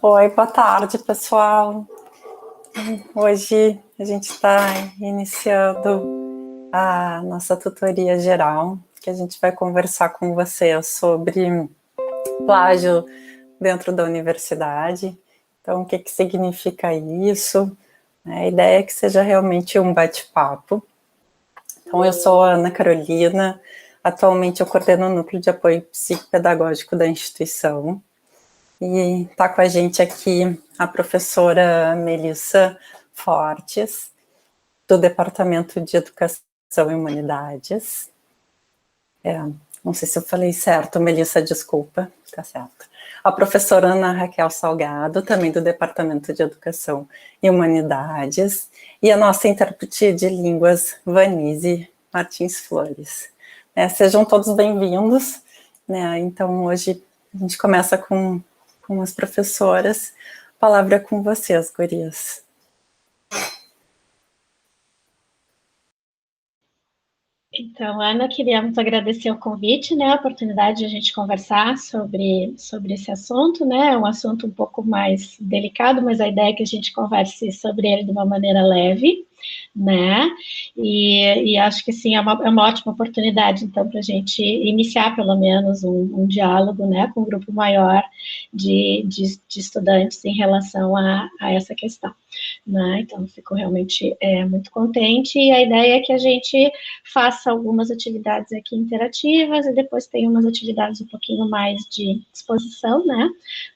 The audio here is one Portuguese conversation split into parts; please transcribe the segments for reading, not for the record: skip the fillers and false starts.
Oi, boa tarde, pessoal. Hoje a gente está iniciando a nossa tutoria geral, que a gente vai conversar com você sobre plágio dentro da universidade. Então, o que significa isso? A ideia é que seja realmente um bate-papo. Então, eu sou a Ana Carolina, atualmente eu coordeno o Núcleo de Apoio Psicopedagógico da instituição. E está com a gente aqui a professora Melissa Fortes, do Departamento de Educação e Humanidades. Não sei se eu falei certo, Melissa, desculpa, tá certo. A professora Ana Raquel Salgado, também do Departamento de Educação e Humanidades. E a nossa intérprete de línguas, Vanise Martins Flores. Sejam todos bem-vindos. Então, hoje a gente começa com as professoras. A palavra é com vocês, gurias. Então, Ana, queríamos agradecer o convite, né, a oportunidade de a gente conversar sobre esse assunto, né, é um assunto um pouco mais delicado, mas a ideia é que a gente converse sobre ele de uma maneira leve, né, e acho que, sim, é uma ótima oportunidade, então, para a gente iniciar, pelo menos, um diálogo, né, com um grupo maior de estudantes em relação a essa questão, né, então, fico realmente muito contente, e a ideia é que a gente faça algumas atividades aqui interativas, e depois tem umas atividades um pouquinho mais de exposição, né,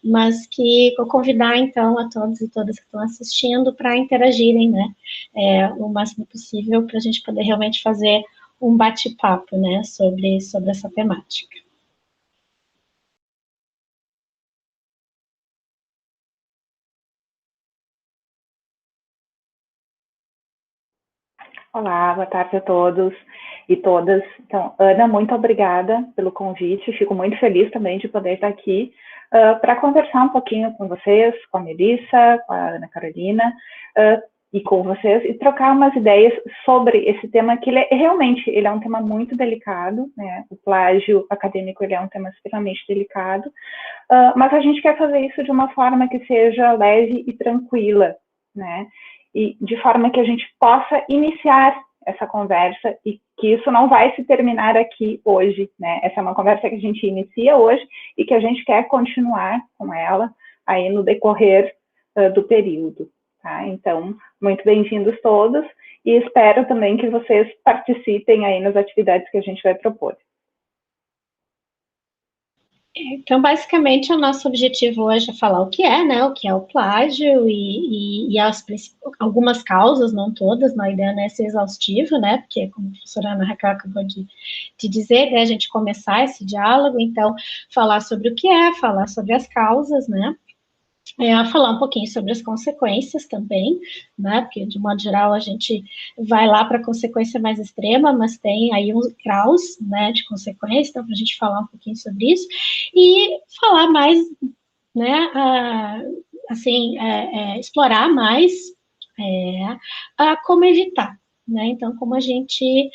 mas que vou convidar, então, a todos e todas que estão assistindo para interagirem, né, o máximo possível, para a gente poder realmente fazer um bate-papo, né, sobre essa temática. Olá, boa tarde a todos e todas. Então, Ana, muito obrigada pelo convite. Fico muito feliz também de poder estar aqui para conversar um pouquinho com vocês, com a Melissa, com a Ana Carolina e com vocês, e trocar umas ideias sobre esse tema, que realmente é um tema muito delicado, né? O plágio acadêmico ele é um tema extremamente delicado, mas a gente quer fazer isso de uma forma que seja leve e tranquila, né? E de forma que a gente possa iniciar essa conversa e que isso não vai se terminar aqui hoje, né? Essa é uma conversa que a gente inicia hoje e que a gente quer continuar com ela aí no decorrer do período, tá? Então, muito bem-vindos todos e espero também que vocês participem aí nas atividades que a gente vai propor. Então, basicamente, o nosso objetivo hoje é falar o que é, né, o que é o plágio e algumas causas, não todas, a ideia não é ser exaustivo, né, porque, como a professora Ana Raquel acabou de dizer, né, a gente começar esse diálogo, então, falar sobre o que é, falar sobre as causas, né, falar um pouquinho sobre as consequências também, né, porque de modo geral a gente vai lá para a consequência mais extrema, mas tem aí uns graus, né, de consequência, então para a gente falar um pouquinho sobre isso, e falar mais, né, assim, explorar mais como evitar, né, então como a gente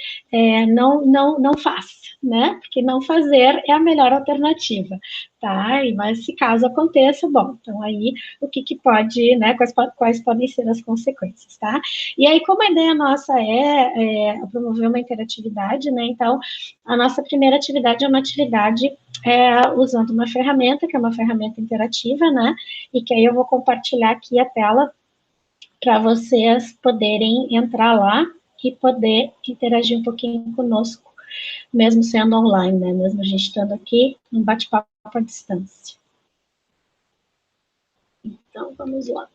não faz, né, porque não fazer é a melhor alternativa, tá, mas se caso aconteça, bom, então aí o que pode, né, quais podem ser as consequências, tá, e aí como a ideia nossa é promover uma interatividade, né, então a nossa primeira atividade é uma atividade usando uma ferramenta, que é uma ferramenta interativa, né, e que aí eu vou compartilhar aqui a tela para vocês poderem entrar lá e poder interagir um pouquinho conosco, mesmo sendo online, né? Mesmo a gente estando aqui, um bate-papo à distância. Então, vamos lá.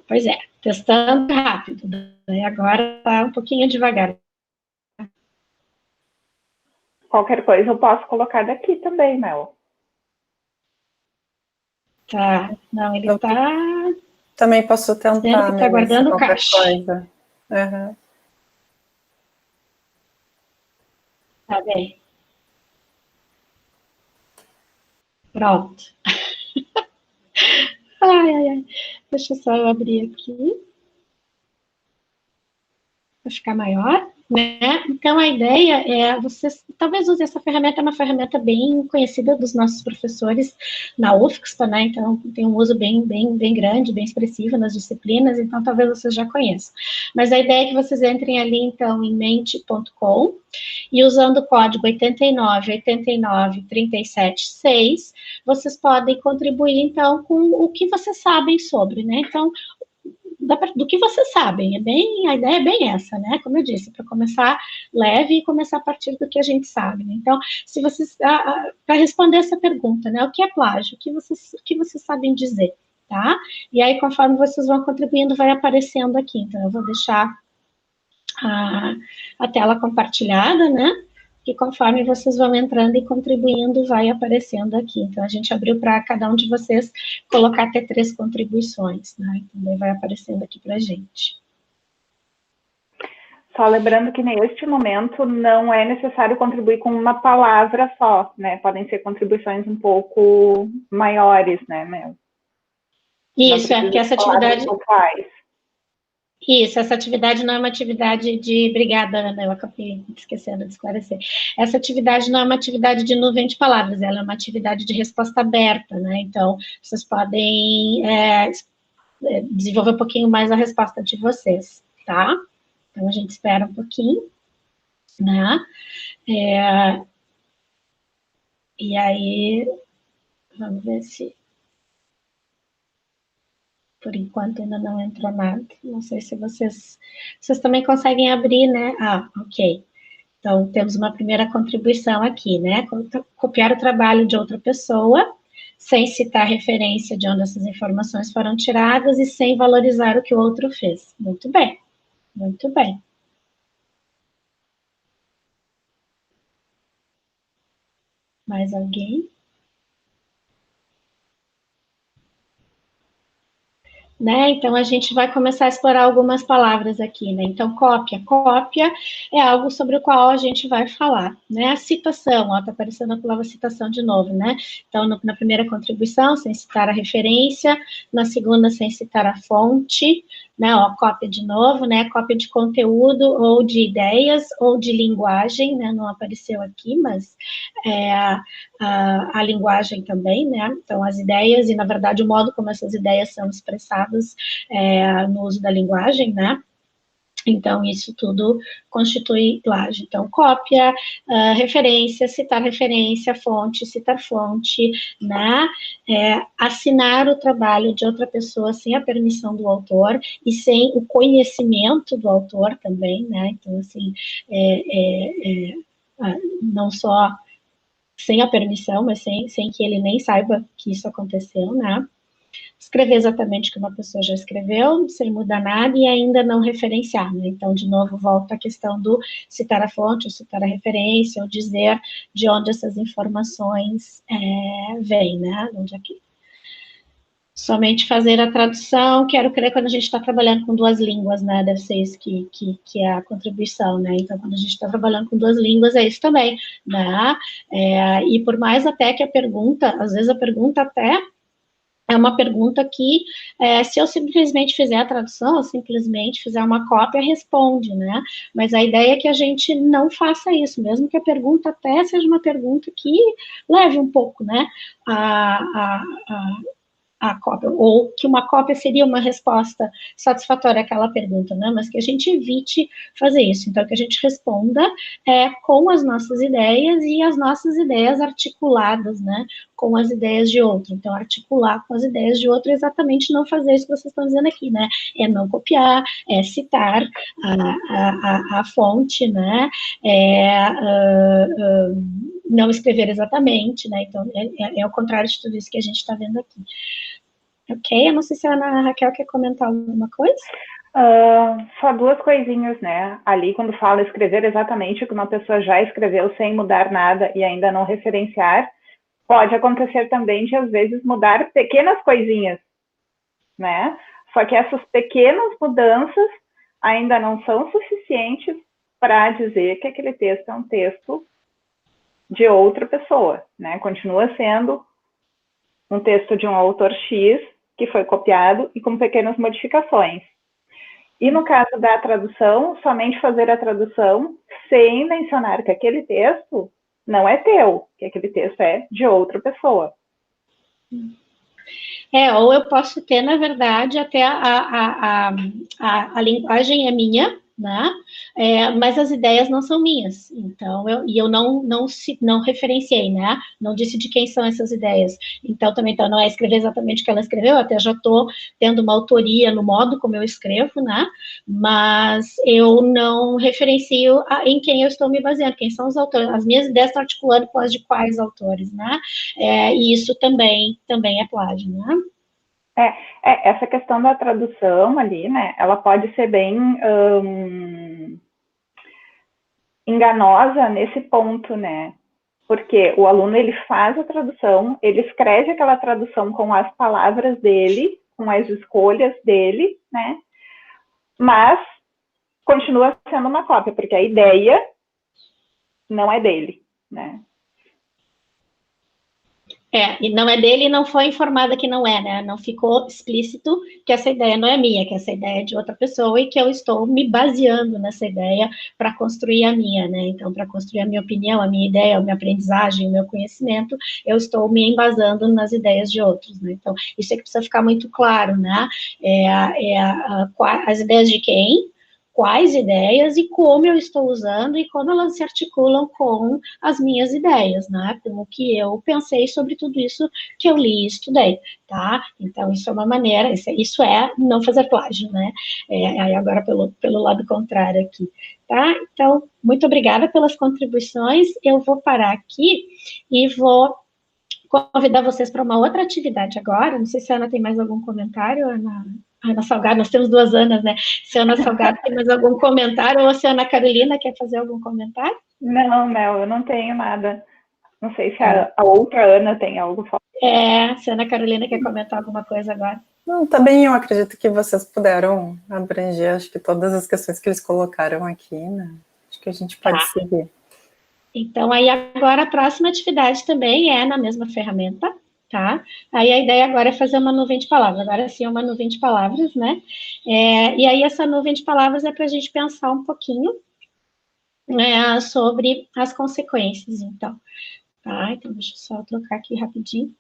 Pois é, testando rápido, né? Agora está um pouquinho devagar. Qualquer coisa eu posso colocar daqui também, Mel. Tá, não, ele está... Também posso tentar, está guardando caixa. Coisa. Uhum. Tá bem. Pronto. Ai. Deixa só eu abrir aqui. Para ficar maior, né? Então, a ideia é, vocês talvez use essa ferramenta, é uma ferramenta bem conhecida dos nossos professores na UFSCPA, né? Então, tem um uso bem grande, bem expressivo nas disciplinas, então talvez vocês já conheçam. Mas a ideia é que vocês entrem ali, então, em mente.com e usando o código 89 vocês podem contribuir, então, com o que vocês sabem sobre, né? Então, do que vocês sabem, a ideia é bem essa, né? Como eu disse, para começar leve e começar a partir do que a gente sabe. Né? Então, se vocês, para responder essa pergunta, né? O que é plágio? O que vocês sabem dizer, tá? E aí, conforme vocês vão contribuindo, vai aparecendo aqui. Então, eu vou deixar a tela compartilhada, né? E conforme vocês vão entrando e contribuindo, vai aparecendo aqui. Então, a gente abriu para cada um de vocês colocar até 3 contribuições, né? Então, vai aparecendo aqui para a gente. Só lembrando que neste momento não é necessário contribuir com uma palavra só, né? Podem ser contribuições um pouco maiores, né, Mel? Isso, é porque essa atividade... Isso, essa atividade não é uma atividade de... Obrigada, Ana, eu acabei esquecendo de esclarecer. Essa atividade não é uma atividade de nuvem de palavras, ela é uma atividade de resposta aberta, né? Então, vocês podem desenvolver um pouquinho mais a resposta de vocês, tá? Então, a gente espera um pouquinho, né? E aí, vamos ver se... Por enquanto ainda não entrou nada. Não sei se vocês também conseguem abrir, né? Ok. Então, temos uma primeira contribuição aqui, né? Copiar o trabalho de outra pessoa, sem citar referência de onde essas informações foram tiradas e sem valorizar o que o outro fez. Muito bem, muito bem. Mais alguém? Né? Então, a gente vai começar a explorar algumas palavras aqui, né? Então, cópia é algo sobre o qual a gente vai falar, né? A citação, ó, tá aparecendo a palavra citação de novo, né? Então, na primeira contribuição, sem citar a referência, na segunda, sem citar a fonte, né? Ó, cópia de novo, né? Cópia de conteúdo, ou de ideias, ou de linguagem, né? Não apareceu aqui, mas a linguagem também, né? Então, as ideias e, na verdade, o modo como essas ideias são expressadas no uso da linguagem, né? Então, isso tudo constitui plágio. Então, cópia, referência, citar fonte, né? Assinar o trabalho de outra pessoa sem a permissão do autor e sem o conhecimento do autor também, né? Então, assim, não só sem a permissão, mas sem que ele nem saiba que isso aconteceu, né? Escrever exatamente o que uma pessoa já escreveu, sem mudar nada e ainda não referenciar, né? Então, de novo, volta a questão do citar a fonte, ou citar a referência, ou dizer de onde essas informações vêm, né? Onde é que... Somente fazer a tradução, quero crer, quando a gente está trabalhando com 2 línguas, né, deve ser isso que é a contribuição, né, então quando a gente está trabalhando com 2 línguas é isso também, né, e por mais até que a pergunta, às vezes a pergunta até é uma pergunta que, se eu simplesmente fizer a tradução, ou simplesmente fizer uma cópia, responde, né? Mas a ideia é que a gente não faça isso, mesmo que a pergunta até seja uma pergunta que leve um pouco, né, a cópia, ou que uma cópia seria uma resposta satisfatória àquela pergunta, né? Mas que a gente evite fazer isso. Então, que a gente responda com as nossas ideias e as nossas ideias articuladas, né? Com as ideias de outro. Então, articular com as ideias de outro é exatamente não fazer isso que vocês estão dizendo aqui, né? É não copiar, é citar a fonte, né? Não escrever exatamente, né? Então, é o contrário de tudo isso que a gente está vendo aqui. Ok? Eu não sei se a Ana Raquel quer comentar alguma coisa. Só 2 coisinhas, né? Ali, quando fala escrever exatamente o que uma pessoa já escreveu sem mudar nada e ainda não referenciar, pode acontecer também de, às vezes, mudar pequenas coisinhas, né? Só que essas pequenas mudanças ainda não são suficientes para dizer que aquele texto é um texto de outra pessoa, né? Continua sendo um texto de um autor X, que foi copiado e com pequenas modificações. E no caso da tradução, somente fazer a tradução sem mencionar que aquele texto não é teu, que aquele texto é de outra pessoa. Ou eu posso ter, na verdade, até a linguagem é minha, né? Mas as ideias não são minhas. Então, eu não referenciei, né? Não disse de quem são essas ideias. Então, também não é escrever exatamente o que ela escreveu, até já estou tendo uma autoria no modo como eu escrevo, né? Mas eu não referencio em quem eu estou me baseando, quem são os autores. As minhas ideias estão articulando com as de quais autores, né? E isso também é plágio, né? Essa questão da tradução ali, né, ela pode ser bem enganosa nesse ponto, né, porque o aluno, ele faz a tradução, ele escreve aquela tradução com as palavras dele, com as escolhas dele, né, mas continua sendo uma cópia, porque a ideia não é dele, né. E não é dele e não foi informada que não é, né? Não ficou explícito que essa ideia não é minha, que essa ideia é de outra pessoa e que eu estou me baseando nessa ideia para construir a minha, né? Então, para construir a minha opinião, a minha ideia, a minha aprendizagem, o meu conhecimento, eu estou me embasando nas ideias de outros, né? Então, isso é que precisa ficar muito claro, né? As ideias de quem, quais ideias e como eu estou usando e como elas se articulam com as minhas ideias, né? Com o que eu pensei sobre tudo isso que eu li e estudei, tá? Então, isso é uma maneira, isso é não fazer plágio, né? Aí agora pelo lado contrário aqui, tá? Então, muito obrigada pelas contribuições, eu vou parar aqui e vou convidar vocês para uma outra atividade agora, não sei se a Ana tem mais algum comentário, Ana Salgado, nós temos duas Anas, né? Se a Ana Salgado tem mais algum comentário, ou se a Ana Carolina quer fazer algum comentário? Não, eu não tenho nada. Não sei se a outra Ana tem algo. Se a Ana Carolina quer comentar alguma coisa agora. Não, também eu acredito que vocês puderam abranger, acho que todas as questões que eles colocaram aqui, né? Acho que a gente pode seguir. Então, aí agora a próxima atividade também é na mesma ferramenta, tá? Aí a ideia agora é fazer uma nuvem de palavras. Agora sim é uma nuvem de palavras, né? E aí essa nuvem de palavras é para a gente pensar um pouquinho sobre as consequências, então. Tá? Então, deixa eu só trocar aqui rapidinho.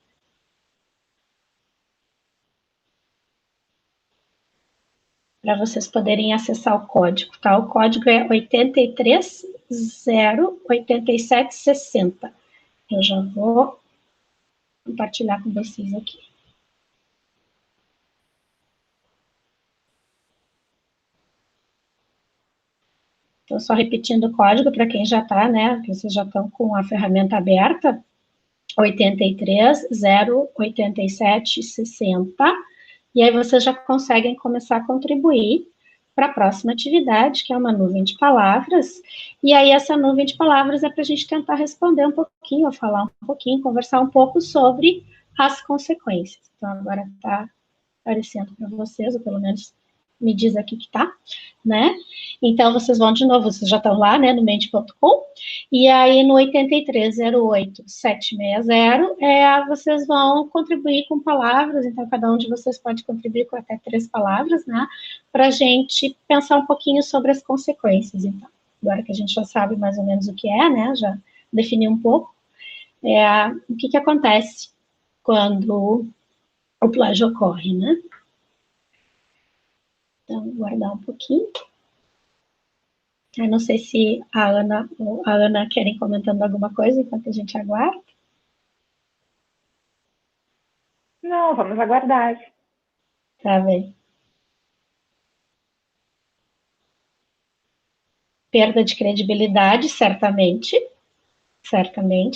Para vocês poderem acessar o código, tá? O código é 8308760. Eu já vou compartilhar com vocês aqui. Então, só repetindo o código para quem já está, né? Que vocês já estão com a ferramenta aberta. 8308760. E aí vocês já conseguem começar a contribuir para a próxima atividade, que é uma nuvem de palavras. E aí essa nuvem de palavras é para a gente tentar responder um pouquinho, ou falar um pouquinho, conversar um pouco sobre as consequências. Então, agora está aparecendo para vocês, ou pelo menos me diz aqui que tá, né? Então, vocês vão de novo, vocês já estão lá, né, no mente.com, e aí no 8308760, vocês vão contribuir com palavras, então cada um de vocês pode contribuir com até 3 palavras, né, para a gente pensar um pouquinho sobre as consequências, então. Agora que a gente já sabe mais ou menos o que é, né, já definiu um pouco, o que acontece quando o plágio ocorre, né? Então, vou guardar um pouquinho. Eu não sei se a Ana ou a Ana querem comentando alguma coisa enquanto a gente aguarda. Não, vamos aguardar. Tá bem. Perda de credibilidade, certamente,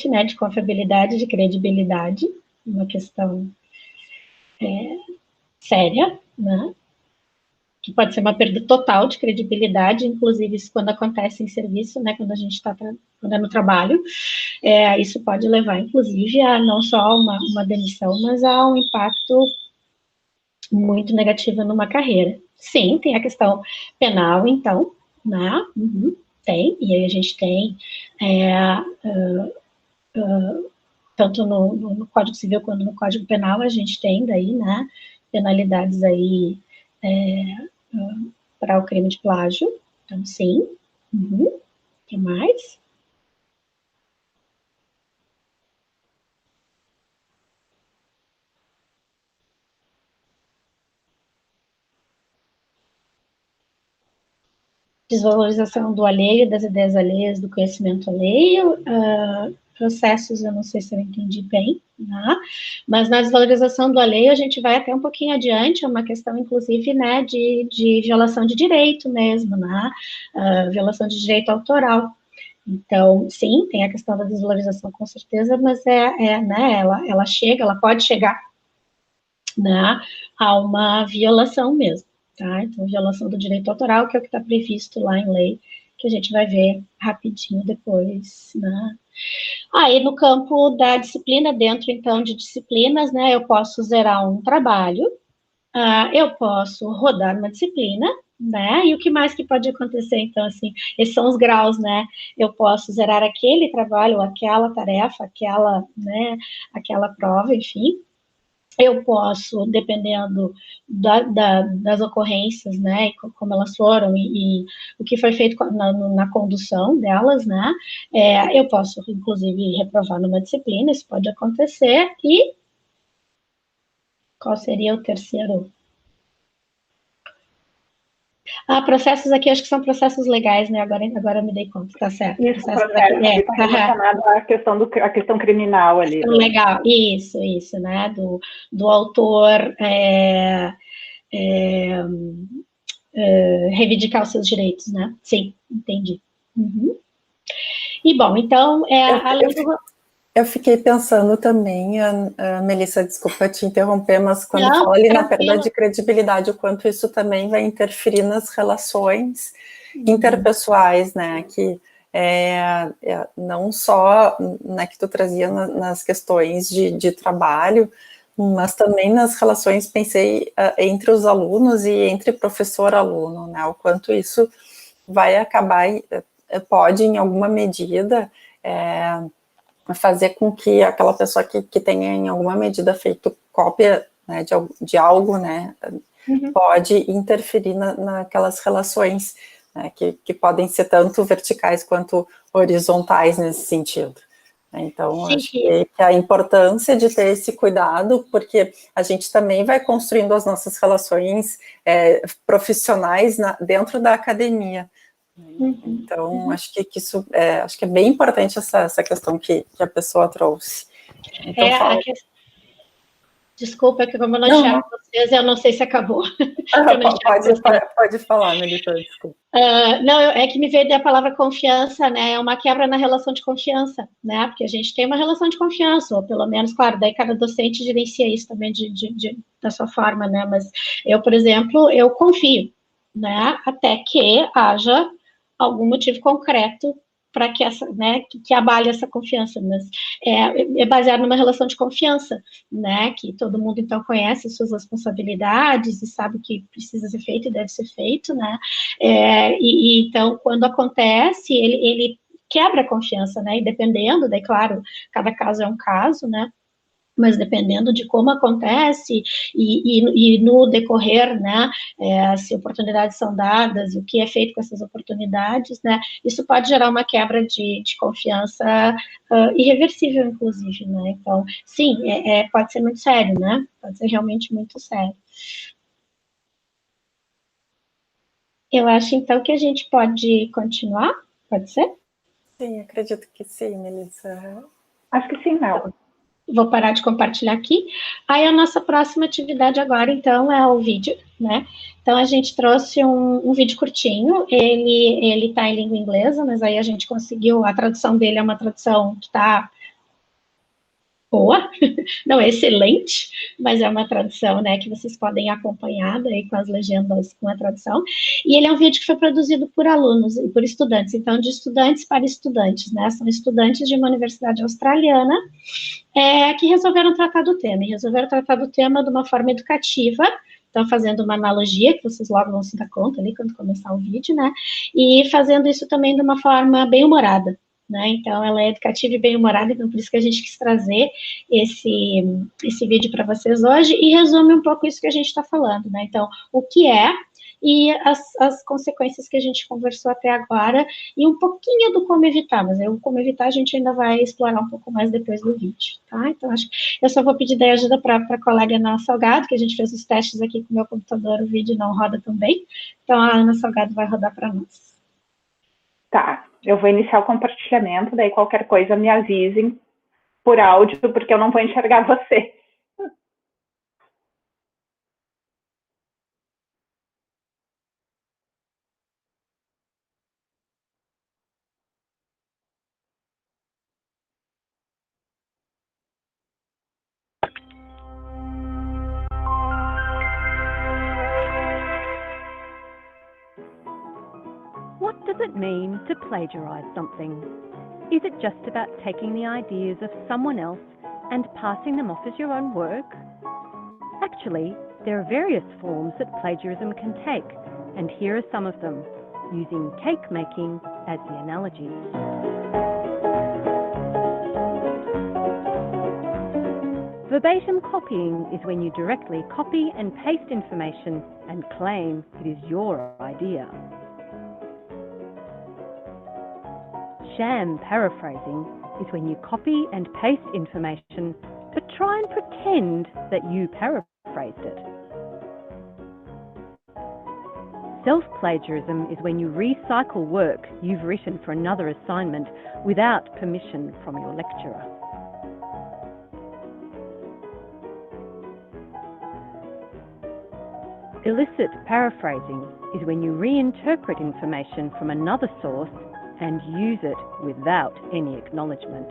né, de confiabilidade, de credibilidade, uma questão séria, né, que pode ser uma perda total de credibilidade, inclusive isso quando acontece em serviço, né, quando a gente está quando é no trabalho, isso pode levar, inclusive, a não só uma demissão, mas a um impacto muito negativo numa carreira. Sim, tem a questão penal, então, né, tem, e aí a gente tem tanto no Código Civil quanto no Código Penal, a gente tem daí, né, penalidades aí para o crime de plágio. Então, sim. O que mais? Desvalorização do alheio, das ideias alheias, do conhecimento alheio, processos, eu não sei se eu entendi bem, né? Mas na desvalorização do alheio a gente vai até um pouquinho adiante, é uma questão, inclusive, né, de violação de direito mesmo, né? Violação de direito autoral. Então, sim, tem a questão da desvalorização, com certeza, mas né, ela pode chegar, né, a uma violação mesmo, tá? Então, violação do direito autoral, que é o que está previsto lá em lei, que a gente vai ver rapidinho depois, né? Aí, no campo da disciplina, dentro, então, de disciplinas, né, eu posso zerar um trabalho, eu posso rodar uma disciplina, né, e o que mais que pode acontecer, então, assim, esses são os graus, né, eu posso zerar aquele trabalho, aquela tarefa, né, aquela prova, enfim. Eu posso, dependendo das ocorrências, né, como elas foram e o que foi feito na condução delas, né, eu posso, inclusive, reprovar numa disciplina, isso pode acontecer, e qual seria o terceiro? Processos aqui, acho que são processos legais, né, agora me dei conta, tá certo. Isso, processo aqui está relacionado à questão criminal ali. Questão legal, isso, né, do autor reivindicar os seus direitos, né? Sim, entendi. E, bom, então, eu fiquei pensando também, Melissa, desculpa te interromper, mas quando fala ali na perda de credibilidade, o quanto isso também vai interferir nas relações interpessoais, né, que não só, né, que tu trazia nas questões de trabalho, mas também nas relações, pensei, entre os alunos e entre professor-aluno, né, o quanto isso vai acabar, pode, em alguma medida, fazer com que aquela pessoa que tenha, em alguma medida, feito cópia, né, de algo, né, pode interferir naquelas relações, né, que podem ser tanto verticais quanto horizontais nesse sentido. Então, sim, acho que a importância de ter esse cuidado, porque a gente também vai construindo as nossas relações profissionais dentro da academia. Então, acho que isso acho que é bem importante essa questão que a pessoa trouxe. Então, desculpa, que como eu não enxergo vocês, eu não sei se acabou. Pode falar, Melissa, desculpa. Não, é que me veio da palavra confiança, né? É uma quebra na relação de confiança, né? Porque a gente tem uma relação de confiança, ou pelo menos, claro, daí cada docente gerencia isso também da sua forma, né? Mas eu, por exemplo, eu confio, né? Até que haja algum motivo concreto para que que abale essa confiança, mas é baseado numa relação de confiança, né, que todo mundo, então, conhece suas responsabilidades e sabe o que precisa ser feito e deve ser feito, né, então, quando acontece, ele quebra a confiança, né, e dependendo, daí, claro, cada caso é um caso, né, mas dependendo de como acontece e no decorrer, né, se oportunidades são dadas, o que é feito com essas oportunidades, né, isso pode gerar uma quebra de confiança irreversível, inclusive, né, então, sim, pode ser muito sério, né, pode ser realmente muito sério. Eu acho, então, que a gente pode continuar, pode ser? Sim, acredito que sim, Melissa. Acho que sim, Mel. Vou parar de compartilhar aqui. Aí a nossa próxima atividade agora, então, é o vídeo, né? Então, a gente trouxe um vídeo curtinho, ele está em língua inglesa, mas aí a gente conseguiu, a tradução dele é uma tradução que está boa, não é excelente, mas é uma tradução, né, que vocês podem acompanhar daí com as legendas, com a tradução, e ele é um vídeo que foi produzido por alunos e por estudantes, então de estudantes para estudantes, né, são estudantes de uma universidade australiana que resolveram tratar do tema, e resolveram tratar do tema de uma forma educativa, então fazendo uma analogia, que vocês logo vão se dar conta ali quando começar o vídeo, né, e fazendo isso também de uma forma bem humorada, né? Então, ela é educativa e bem-humorada, então por isso que a gente quis trazer esse vídeo para vocês hoje, e resume um pouco isso que a gente está falando, né? Então, o que é e as consequências que a gente conversou até agora, e um pouquinho do como evitar, mas o como evitar a gente ainda vai explorar um pouco mais depois do vídeo, tá? Então, acho que eu só vou pedir daí ajuda para a colega Ana Salgado, que a gente fez os testes aqui com o meu computador, o vídeo não roda tão bem, então a Ana Salgado vai rodar para nós. Tá, eu vou iniciar o compartilhamento, daí qualquer coisa me avisem por áudio, porque eu não vou enxergar você. What does it mean to plagiarize something? Is it just about taking the ideas of someone else and passing them off as your own work? Actually, there are various forms that plagiarism can take, and here are some of them, using cake making as the analogy. Verbatim copying is when you directly copy and paste information and claim it is your idea. Sham paraphrasing is when you copy and paste information but try and pretend that you paraphrased it. Self-plagiarism is when you recycle work you've written for another assignment without permission from your lecturer. Illicit paraphrasing is when you reinterpret information from another source and use it without any acknowledgement.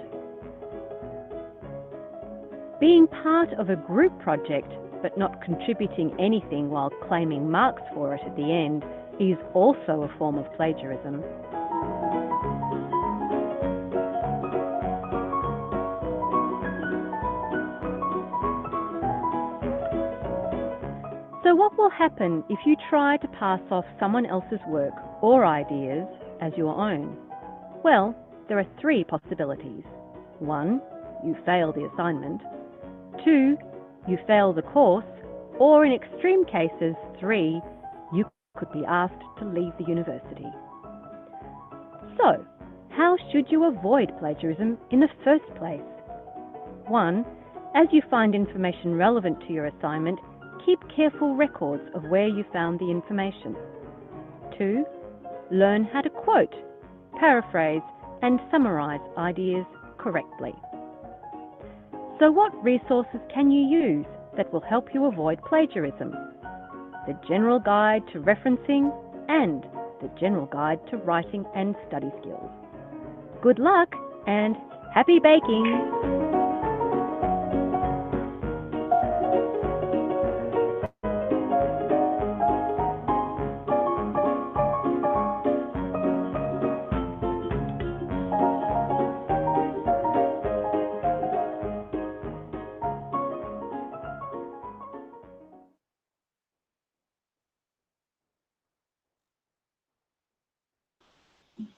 Being part of a group project but not contributing anything while claiming marks for it at the end is also a form of plagiarism. So what will happen if you try to pass off someone else's work or ideas as your own? Well, there are three possibilities. 1, you fail the assignment. 2, you fail the course. Or in extreme cases, 3, you could be asked to leave the university. So, how should you avoid plagiarism in the first place? 1, as you find information relevant to your assignment, keep careful records of where you found the information. 2, learn how to quote, paraphrase, and summarize ideas correctly. So what resources can you use that will help you avoid plagiarism? The General Guide to Referencing and the General Guide to Writing and Study Skills. Good luck and happy baking!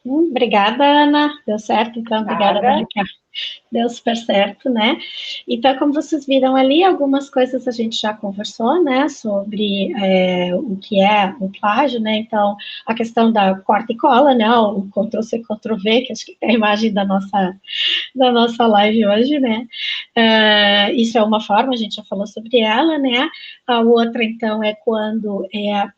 Obrigada, Ana. Deu certo, então. Obrigada, Mônica. Deu super certo, né? Então, como vocês viram ali, algumas coisas a gente já conversou, né, sobre o que é o plágio, né, então, a questão da corta e cola, né, o Ctrl+C, Ctrl+V, que acho que é a imagem da nossa live hoje, né, isso é uma forma, a gente já falou sobre ela, né, a outra, então, é quando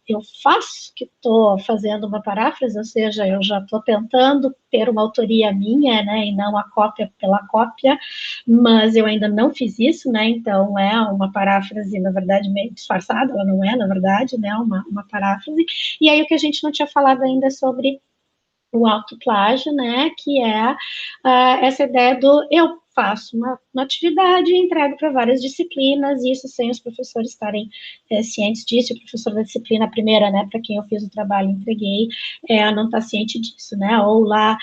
eu faço que estou fazendo uma paráfrase, ou seja, eu já estou tentando ter uma autoria minha, né, e não a cópia pela cópia, mas eu ainda não fiz isso, né, então é uma paráfrase, na verdade, meio disfarçada, ela não é, na verdade, né, uma paráfrase, e aí o que a gente não tinha falado ainda sobre o autoplágio, né, que é essa ideia do eu faço uma atividade e entrego para várias disciplinas, e isso sem os professores estarem cientes disso. O professor da disciplina primeira, né, para quem eu fiz o trabalho e entreguei, não está ciente disso, né, ou lá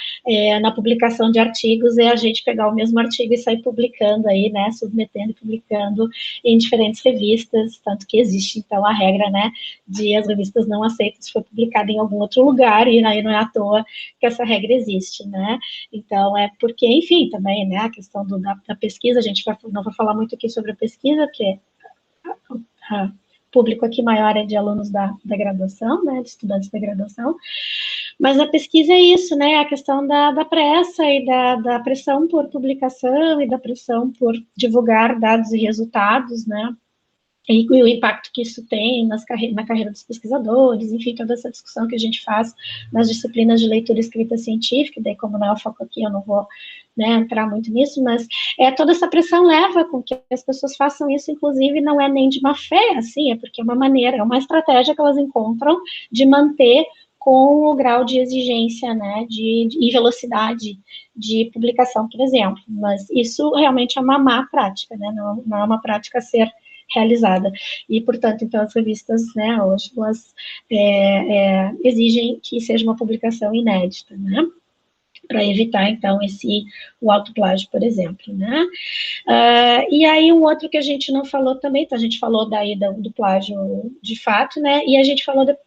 na publicação de artigos é a gente pegar o mesmo artigo e sair publicando aí, né, submetendo e publicando em diferentes revistas, tanto que existe, então, a regra, né, de as revistas não aceitam se for publicado em algum outro lugar, e aí não é à toa que essa regra existe, né, então porque, enfim, também, né, a questão da pesquisa, a gente não vai falar muito aqui sobre a pesquisa, porque o público aqui maior é de alunos da graduação, né, de estudantes da graduação, mas a pesquisa é isso, né, a questão da pressa e da pressão por publicação e da pressão por divulgar dados e resultados, né, e o impacto que isso tem na carreira dos pesquisadores, enfim, toda essa discussão que a gente faz nas disciplinas de leitura e escrita científica, daí como não é o foco aqui, eu não vou, né, entrar muito nisso, mas toda essa pressão leva com que as pessoas façam isso, inclusive não é nem de má fé, assim, é porque é uma maneira, é uma estratégia que elas encontram de manter com o grau de exigência, né, e velocidade de publicação, por exemplo, mas isso realmente é uma má prática, né, não é uma prática a ser realizada, e, portanto, então, as revistas, né, hoje, elas exigem que seja uma publicação inédita, né, para evitar, então, o autoplágio, por exemplo, né. E aí, um outro que a gente não falou também, então, a gente falou daí do plágio de fato, né, e a gente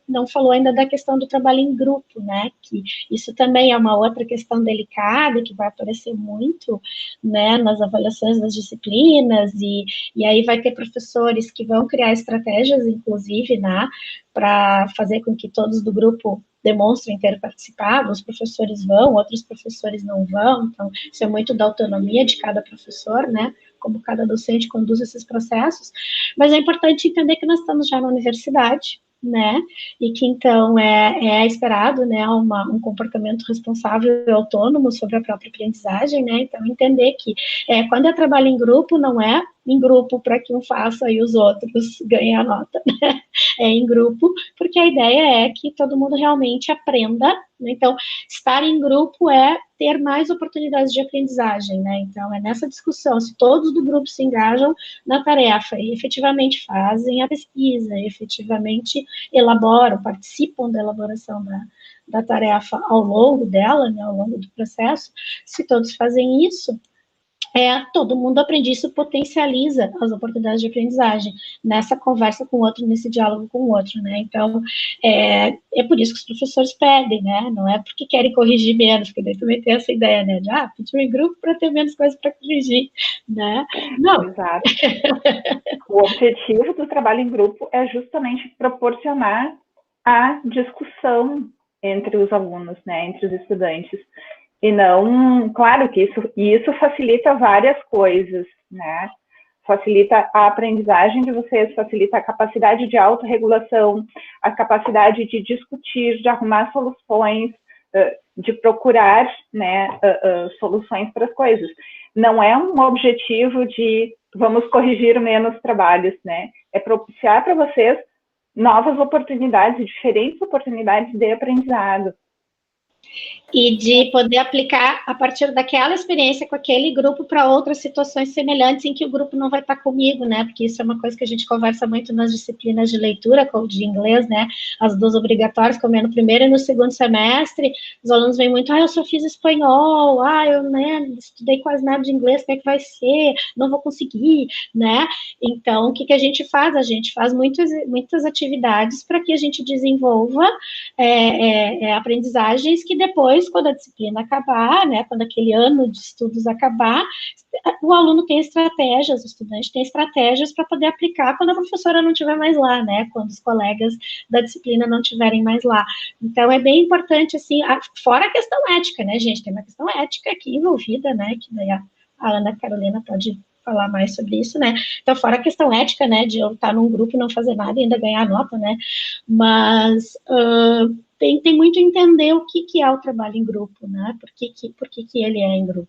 não falou ainda da questão do trabalho em grupo, né, que isso também é uma outra questão delicada, que vai aparecer muito, né, nas avaliações das disciplinas, e aí vai ter professores que vão criar estratégias, inclusive, né, para fazer com que todos do grupo demonstrem ter participado, os professores vão, outros professores não vão, então isso é muito da autonomia de cada professor, né, como cada docente conduz esses processos, mas é importante entender que nós estamos já na universidade, né, e que então é esperado, né, um comportamento responsável e autônomo sobre a própria aprendizagem, né, então entender que quando é trabalho em grupo, não é em grupo para que um faça e os outros ganhem a nota, né, é em grupo, porque a ideia é que todo mundo realmente aprenda, né, então estar em grupo é ter mais oportunidades de aprendizagem, né, então é nessa discussão, se todos do grupo se engajam na tarefa e efetivamente fazem a pesquisa, efetivamente elaboram, participam da elaboração da tarefa ao longo dela, né, ao longo do processo, se todos fazem isso, todo mundo aprende, isso potencializa as oportunidades de aprendizagem, nessa conversa com o outro, nesse diálogo com o outro, né, então, é por isso que os professores pedem, né, não é porque querem corrigir menos, porque daí também tem essa ideia, né, de, pedir em grupo para ter menos coisas para corrigir, né, não. Exato. O objetivo do trabalho em grupo é justamente proporcionar a discussão entre os alunos, né, entre os estudantes, e não, claro que isso facilita várias coisas, né, facilita a aprendizagem de vocês, facilita a capacidade de autorregulação, a capacidade de discutir, de arrumar soluções, de procurar, né, soluções para as coisas. Não é um objetivo de vamos corrigir menos trabalhos, né, é propiciar para vocês novas oportunidades, diferentes oportunidades de aprendizado. E de poder aplicar a partir daquela experiência com aquele grupo para outras situações semelhantes em que o grupo não vai estar comigo, né, porque isso é uma coisa que a gente conversa muito nas disciplinas de leitura, de inglês, né, as duas obrigatórias, como é no primeiro e no segundo semestre, os alunos vêm muito, eu só fiz espanhol, eu, né, estudei quase nada de inglês, como é que vai ser, não vou conseguir, né, então, o que a gente faz? A gente faz muitas atividades para que a gente desenvolva aprendizagens que depois, quando a disciplina acabar, né, quando aquele ano de estudos acabar, o aluno tem estratégias, o estudante tem estratégias para poder aplicar quando a professora não estiver mais lá, né, quando os colegas da disciplina não estiverem mais lá. Então, é bem importante, assim, fora a questão ética, né, gente, tem uma questão ética aqui envolvida, né, que daí a Ana Carolina pode falar mais sobre isso, né, então, fora a questão ética, né, de eu estar num grupo e não fazer nada e ainda ganhar nota, né, mas tem muito entender o que é o trabalho em grupo, né, por que ele é em grupo.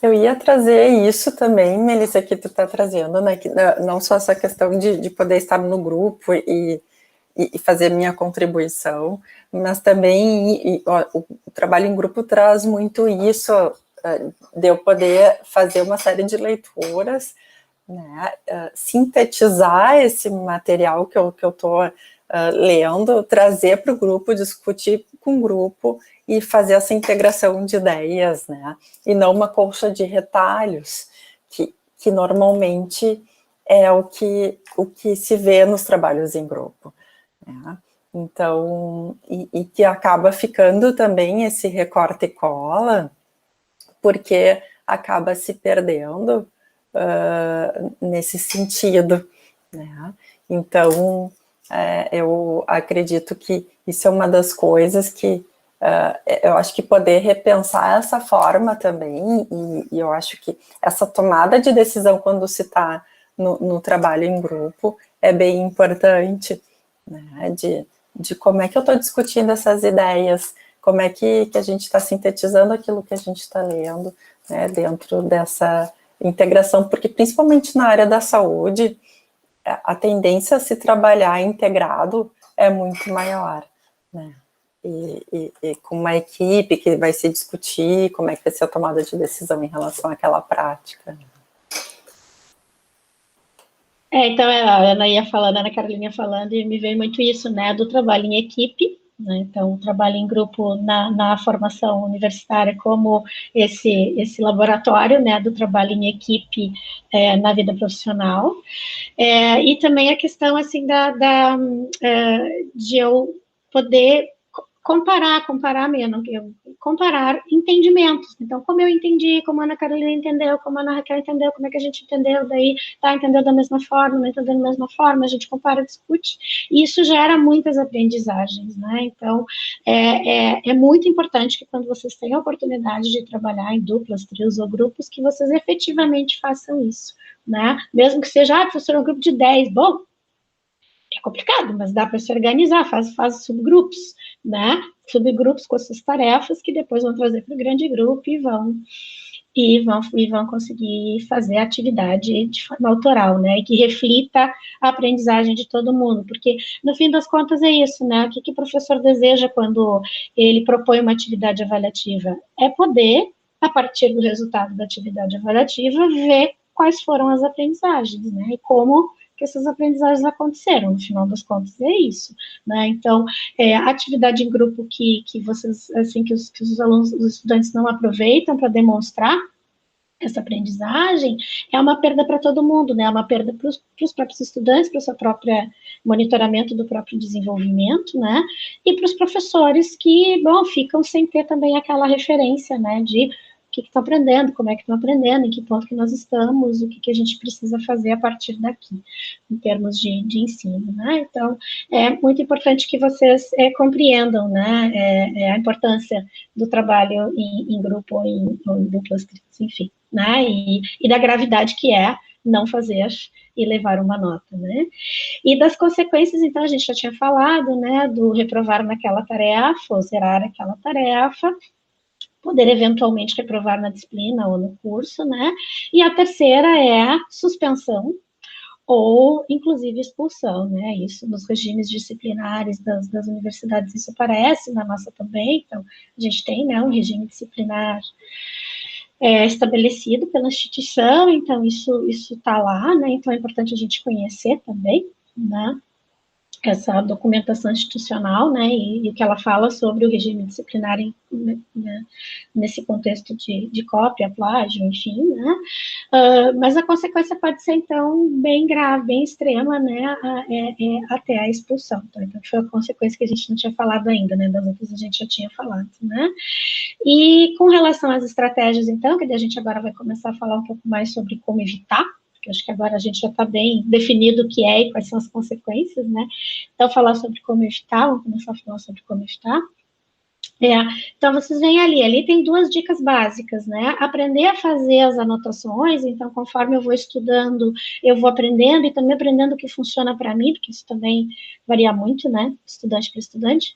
Eu ia trazer isso também, Melissa, que tu está trazendo, né, que não só essa questão de poder estar no grupo e fazer minha contribuição, mas também o trabalho em grupo traz muito isso, de eu poder fazer uma série de leituras, né, sintetizar esse material que eu estou lendo, trazer para o grupo, discutir com o grupo e fazer essa integração de ideias, né, e não uma colcha de retalhos, que normalmente é o que se vê nos trabalhos em grupo, né? Então, e que acaba ficando também esse recorta e cola, porque acaba se perdendo nesse sentido, né? Então, eu acredito que isso é uma das coisas que eu acho que poder repensar essa forma também, e eu acho que essa tomada de decisão quando se está no trabalho em grupo é bem importante, né? De como é que eu estou discutindo essas ideias, como é que a gente está sintetizando aquilo que a gente está lendo, né, dentro dessa integração, porque principalmente na área da saúde, a tendência a se trabalhar integrado é muito maior, né? E com uma equipe que vai se discutir como é que vai ser a tomada de decisão em relação àquela prática. Então, a Ana ia falando, a Ana Carolina ia falando, e me veio muito isso, né, do trabalho em equipe, né, então, o trabalho em grupo na formação universitária como esse laboratório, né, do trabalho em equipe na vida profissional, e também a questão, assim, de eu poder comparar entendimentos. Então, como eu entendi, como a Ana Carolina entendeu, como a Ana Raquel entendeu, como é que a gente entendeu, daí entendeu da mesma forma, não entendeu da mesma forma, a gente compara, discute, e isso gera muitas aprendizagens, né? Então, é muito importante que quando vocês tenham a oportunidade de trabalhar em duplas, trios ou grupos, que vocês efetivamente façam isso, né? Mesmo que seja, professor, um grupo de 10, bom, é complicado, mas dá para se organizar, faz subgrupos, né? Subgrupos com essas tarefas que depois vão trazer para o grande grupo e vão conseguir fazer a atividade de forma autoral, né? E que reflita a aprendizagem de todo mundo, porque no fim das contas é isso, né? O que o professor deseja quando ele propõe uma atividade avaliativa? É poder, a partir do resultado da atividade avaliativa, ver quais foram as aprendizagens, né? E como que essas aprendizagens aconteceram, no final das contas, é isso, né? Então, a atividade em grupo que vocês, assim, que os alunos, os estudantes não aproveitam para demonstrar essa aprendizagem, é uma perda para todo mundo, né? É uma perda para os próprios estudantes, para o seu próprio monitoramento do próprio desenvolvimento, né? E para os professores que, bom, ficam sem ter também aquela referência, né? De o que estão aprendendo, como é que estão aprendendo, em que ponto que nós estamos, o que a gente precisa fazer a partir daqui, em termos de ensino, né? Então, é muito importante que vocês compreendam, né, a importância do trabalho em grupo, em duplas, enfim, né, e da gravidade que é não fazer e levar uma nota, né? E das consequências, então, a gente já tinha falado, né, do reprovar naquela tarefa, ou zerar aquela tarefa, poder eventualmente reprovar na disciplina ou no curso, né? E a terceira é a suspensão ou, inclusive, expulsão, né? Isso nos regimes disciplinares das universidades, isso aparece na nossa também, então, a gente tem, né, um regime disciplinar estabelecido pela instituição, então, isso está lá, né? Então, é importante a gente conhecer também, né? Essa documentação institucional, né, e o que ela fala sobre o regime disciplinar né, nesse contexto de cópia, plágio, enfim, né, mas a consequência pode ser, então, bem grave, bem extrema, né, até a expulsão, então, foi a consequência que a gente não tinha falado ainda, né, das outras a gente já tinha falado, né, e com relação às estratégias, então, que a gente agora vai começar a falar um pouco mais sobre como evitar, acho que agora a gente já está bem definido o que é e quais são as consequências, né? Então, falar sobre como evitar, vamos começar a falar sobre como evitar. Então, vocês veem ali tem duas dicas básicas, né? Aprender a fazer as anotações, então, conforme eu vou estudando, eu vou aprendendo e também aprendendo o que funciona para mim, porque isso também varia muito, né? Estudante para estudante.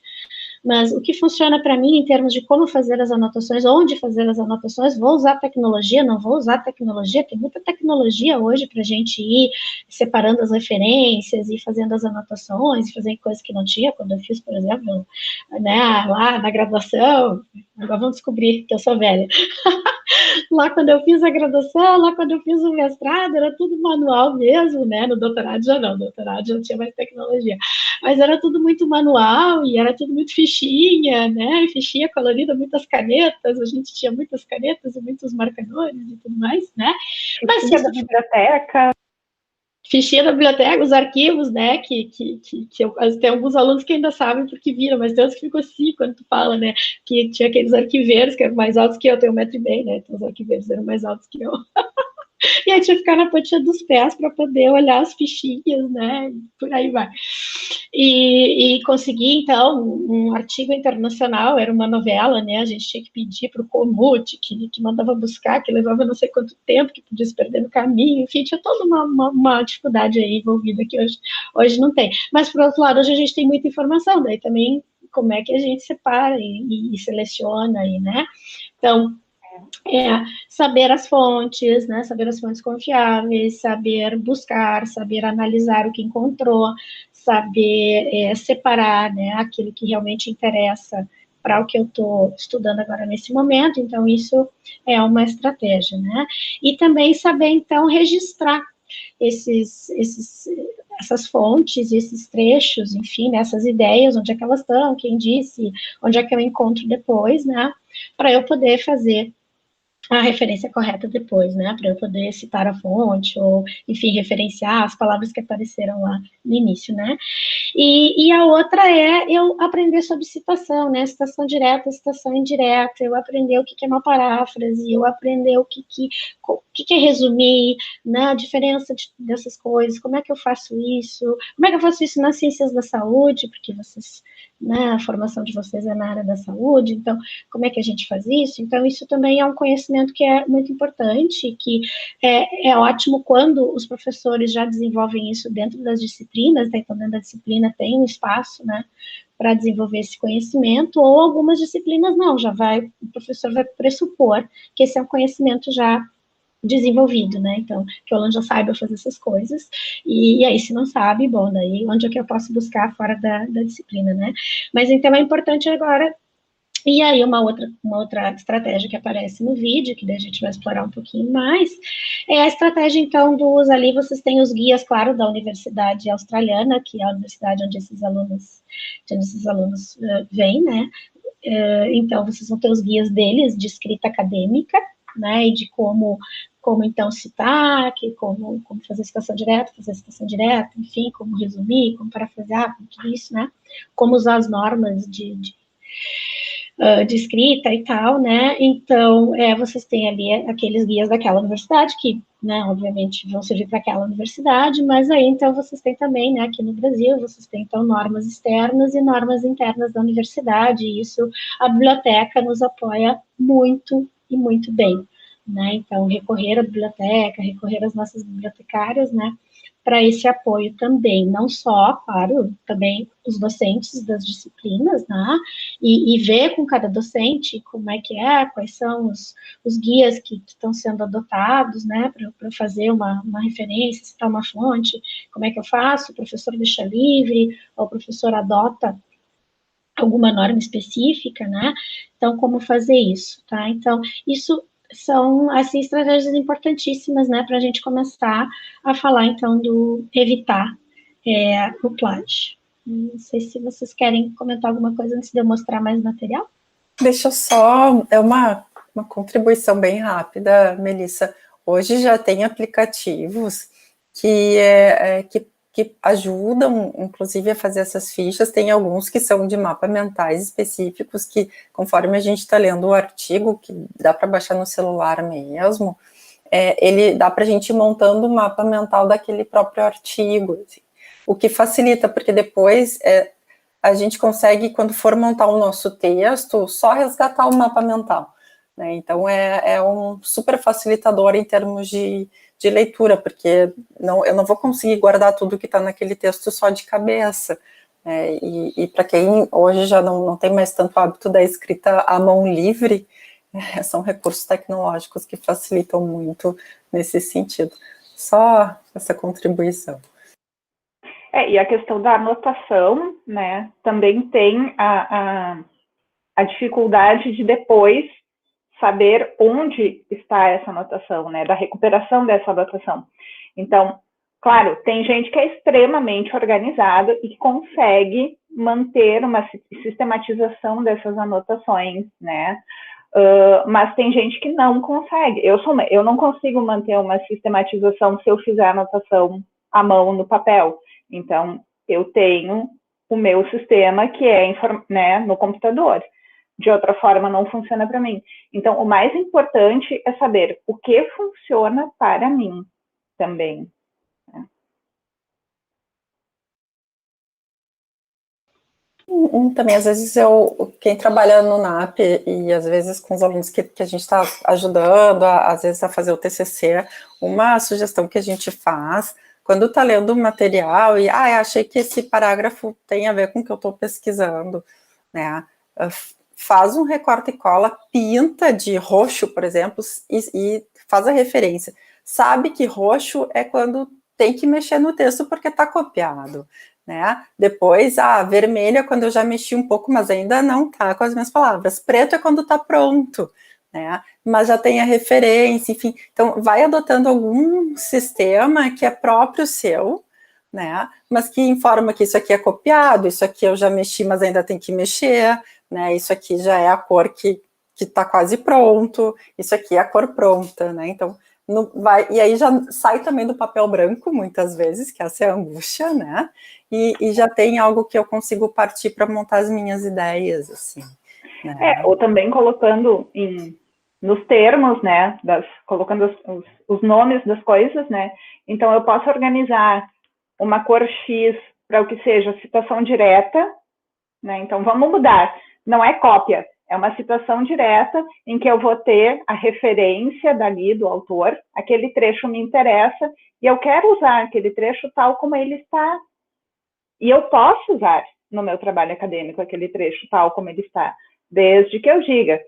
Mas o que funciona para mim em termos de como fazer as anotações, onde fazer as anotações, vou usar tecnologia, não vou usar tecnologia, tem muita tecnologia hoje para a gente ir separando as referências e fazendo as anotações, e fazendo coisas que não tinha, quando eu fiz, por exemplo, né, lá na graduação, agora vamos descobrir que eu sou velha, Lá quando eu fiz a graduação, lá quando eu fiz o mestrado, era tudo manual mesmo, né? No doutorado já não, no doutorado já tinha mais tecnologia. Mas era tudo muito manual e era tudo muito fichinha, né? Fichinha colorida, muitas canetas, a gente tinha muitas canetas e muitos marcadores e tudo mais, né? Mas Fichinha da biblioteca. Fichinha da biblioteca, os arquivos, né, tem alguns alunos que ainda sabem porque viram, mas tem outros que ficam assim quando tu fala, né, que tinha aqueles arquiveiros que eram mais altos que eu, tenho 1,5 m, né, então os arquiveiros eram mais altos que eu. E aí tinha que ficar na pontinha dos pés para poder olhar as fichinhas, né? Por aí vai. E consegui, então, um artigo internacional, era uma novela, né? A gente tinha que pedir para o Comute, que mandava buscar, que levava não sei quanto tempo, que podia se perder no caminho, enfim, tinha toda uma dificuldade aí envolvida que hoje não tem. Mas, por outro lado, hoje a gente tem muita informação, daí também como é que a gente separa e seleciona aí, né? Então, saber as fontes, né, saber as fontes confiáveis, saber buscar, saber analisar o que encontrou, saber separar, né, aquilo que realmente interessa para o que eu estou estudando agora nesse momento, então isso é uma estratégia, né, e também saber, então, registrar essas fontes, esses trechos, enfim, né, essas ideias, onde é que elas estão, quem disse, onde é que eu encontro depois, né, para eu poder fazer a referência correta depois, né, para eu poder citar a fonte, ou, enfim, referenciar as palavras que apareceram lá no início, né. E a outra é eu aprender sobre citação, né, citação direta, citação indireta, eu aprender o que é uma paráfrase, eu aprender o que é resumir, né, a diferença dessas coisas, como é que eu faço isso, como é que eu faço isso nas ciências da saúde, porque vocês, né, a formação de vocês é na área da saúde, então, como é que a gente faz isso? Então, isso também é um conhecimento que é muito importante, que é ótimo quando os professores já desenvolvem isso dentro das disciplinas, né, então dentro da disciplina tem um espaço, né, para desenvolver esse conhecimento, ou algumas disciplinas não, o professor vai pressupor que esse é um conhecimento já desenvolvido, né, então, que o aluno já saiba fazer essas coisas, e aí, se não sabe, bom, daí, onde é que eu posso buscar fora da disciplina, né, mas então é importante agora. E aí, uma outra estratégia que aparece no vídeo, que daí a gente vai explorar um pouquinho mais, é a estratégia, então, ali vocês têm os guias, claro, da Universidade Australiana, que é a universidade onde esses alunos vêm, né? Então, vocês vão ter os guias deles de escrita acadêmica, né? E de como então citar, como fazer citação direta, enfim, como resumir, como parafrasear, tudo isso, né? Como usar as normas de escrita e tal, né, então, vocês têm ali aqueles guias daquela universidade, que, né, obviamente vão servir para aquela universidade, mas aí, então, vocês têm também, né, aqui no Brasil, vocês têm, então, normas externas e normas internas da universidade, e isso a biblioteca nos apoia muito e muito bem, né, então, recorrer à biblioteca, recorrer às nossas bibliotecárias, né, para esse apoio também, não só, claro, também os docentes das disciplinas, né, e ver com cada docente como é que quais são os guias que estão sendo adotados, né, para fazer uma referência, citar uma fonte, como é que eu faço, o professor deixa livre, ou o professor adota alguma norma específica, né, então, como fazer isso, tá, então, isso são, assim, estratégias importantíssimas, né, para a gente começar a falar, então, do evitar o plágio. Não sei se vocês querem comentar alguma coisa antes de eu mostrar mais material. Deixa eu só, uma contribuição bem rápida, Melissa. Hoje já tem aplicativos que ajudam, inclusive, a fazer essas fichas. Tem alguns que são de mapas mentais específicos, que, conforme a gente está lendo o artigo, que dá para baixar no celular mesmo, ele dá para a gente ir montando um mapa mental daquele próprio artigo, assim. O que facilita, porque depois a gente consegue, quando for montar o nosso texto, só resgatar o mapa mental, né? Então, é um super facilitador em termos de leitura, porque eu não vou conseguir guardar tudo que está naquele texto só de cabeça, né? E para quem hoje já não tem mais tanto hábito da escrita à mão livre, são recursos tecnológicos que facilitam muito nesse sentido. Só essa contribuição. E a questão da anotação, né, também tem a dificuldade de depois saber onde está essa anotação, né, da recuperação dessa anotação. Então, claro, tem gente que é extremamente organizada e consegue manter uma sistematização dessas anotações, né? Mas tem gente que não consegue. Eu não consigo manter uma sistematização se eu fizer anotação à mão no papel. Então, eu tenho o meu sistema que é, né, no computador. De outra forma, não funciona para mim. Então, o mais importante é saber o que funciona para mim também. Também, às vezes, quem trabalha no NAP e às vezes com os alunos que a gente está ajudando, às vezes a fazer o TCC, uma sugestão que a gente faz, quando está lendo um material e, achei que esse parágrafo tem a ver com o que eu estou pesquisando, né, faz um recorte e cola, pinta de roxo, por exemplo, e faz a referência. Sabe que roxo é quando tem que mexer no texto porque está copiado, né? Depois, vermelho é quando eu já mexi um pouco, mas ainda não está com as minhas palavras. Preto é quando está pronto, né? Mas já tem a referência, enfim. Então, vai adotando algum sistema que é próprio seu, né? Mas que informa que isso aqui é copiado, isso aqui eu já mexi, mas ainda tem que mexer, né? Isso aqui já é a cor que está quase pronto, isso aqui é a cor pronta, né? Então, e aí já sai também do papel branco, muitas vezes, que essa é a angústia, né? E já tem algo que eu consigo partir para montar as minhas ideias, assim. Né? Ou também colocando nos termos, né? Colocando os nomes das coisas, né? Então, eu posso organizar uma cor X para o que seja citação direta, né? Então, vamos mudar. Não é cópia, é uma citação direta em que eu vou ter a referência dali do autor, aquele trecho me interessa e eu quero usar aquele trecho tal como ele está. E eu posso usar no meu trabalho acadêmico aquele trecho tal como ele está, desde que eu diga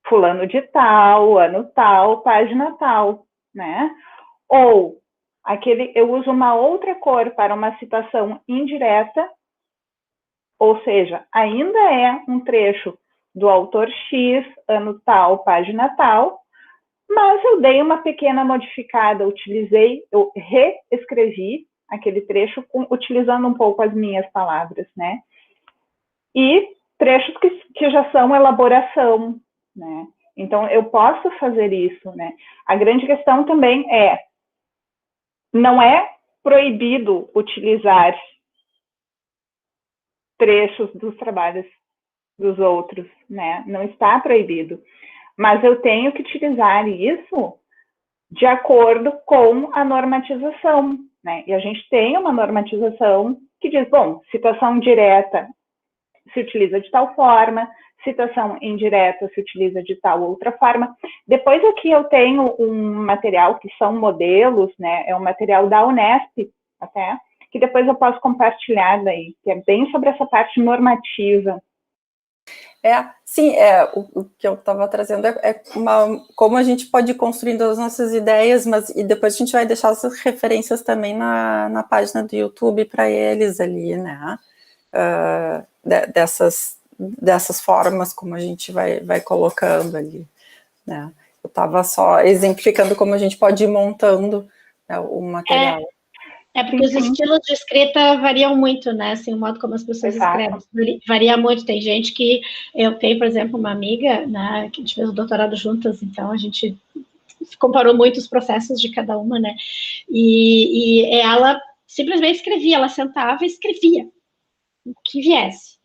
fulano de tal, ano tal, página tal, né? Ou eu uso uma outra cor para uma citação indireta, ou seja, ainda é um trecho do autor X, ano tal, página tal, mas eu dei uma pequena modificada, eu reescrevi aquele trecho utilizando um pouco as minhas palavras, né? E trechos que já são elaboração, né? Então, eu posso fazer isso, né? A grande questão também não é proibido utilizar trechos dos trabalhos dos outros, né? Não está proibido. Mas eu tenho que utilizar isso de acordo com a normatização, né? E a gente tem uma normatização que diz, bom, citação direta se utiliza de tal forma, citação indireta se utiliza de tal outra forma. Depois aqui eu tenho um material que são modelos, né? É um material da Unesp, até, que depois eu posso compartilhar daí, que é bem sobre essa parte normativa. Sim, o que eu estava trazendo como a gente pode ir construindo as nossas ideias, e depois a gente vai deixar essas referências também na página do YouTube para eles ali, né? Dessas formas como a gente vai colocando ali, né? Eu estava só exemplificando como a gente pode ir montando, né, o material. Porque os estilos de escrita variam muito, né? Assim, o modo como as pessoas escrevem varia muito. Tem gente que... Eu tenho, por exemplo, uma amiga, né, que a gente fez o doutorado juntas, então a gente comparou muito os processos de cada uma, né? E ela simplesmente escrevia, ela sentava e escrevia o que viesse.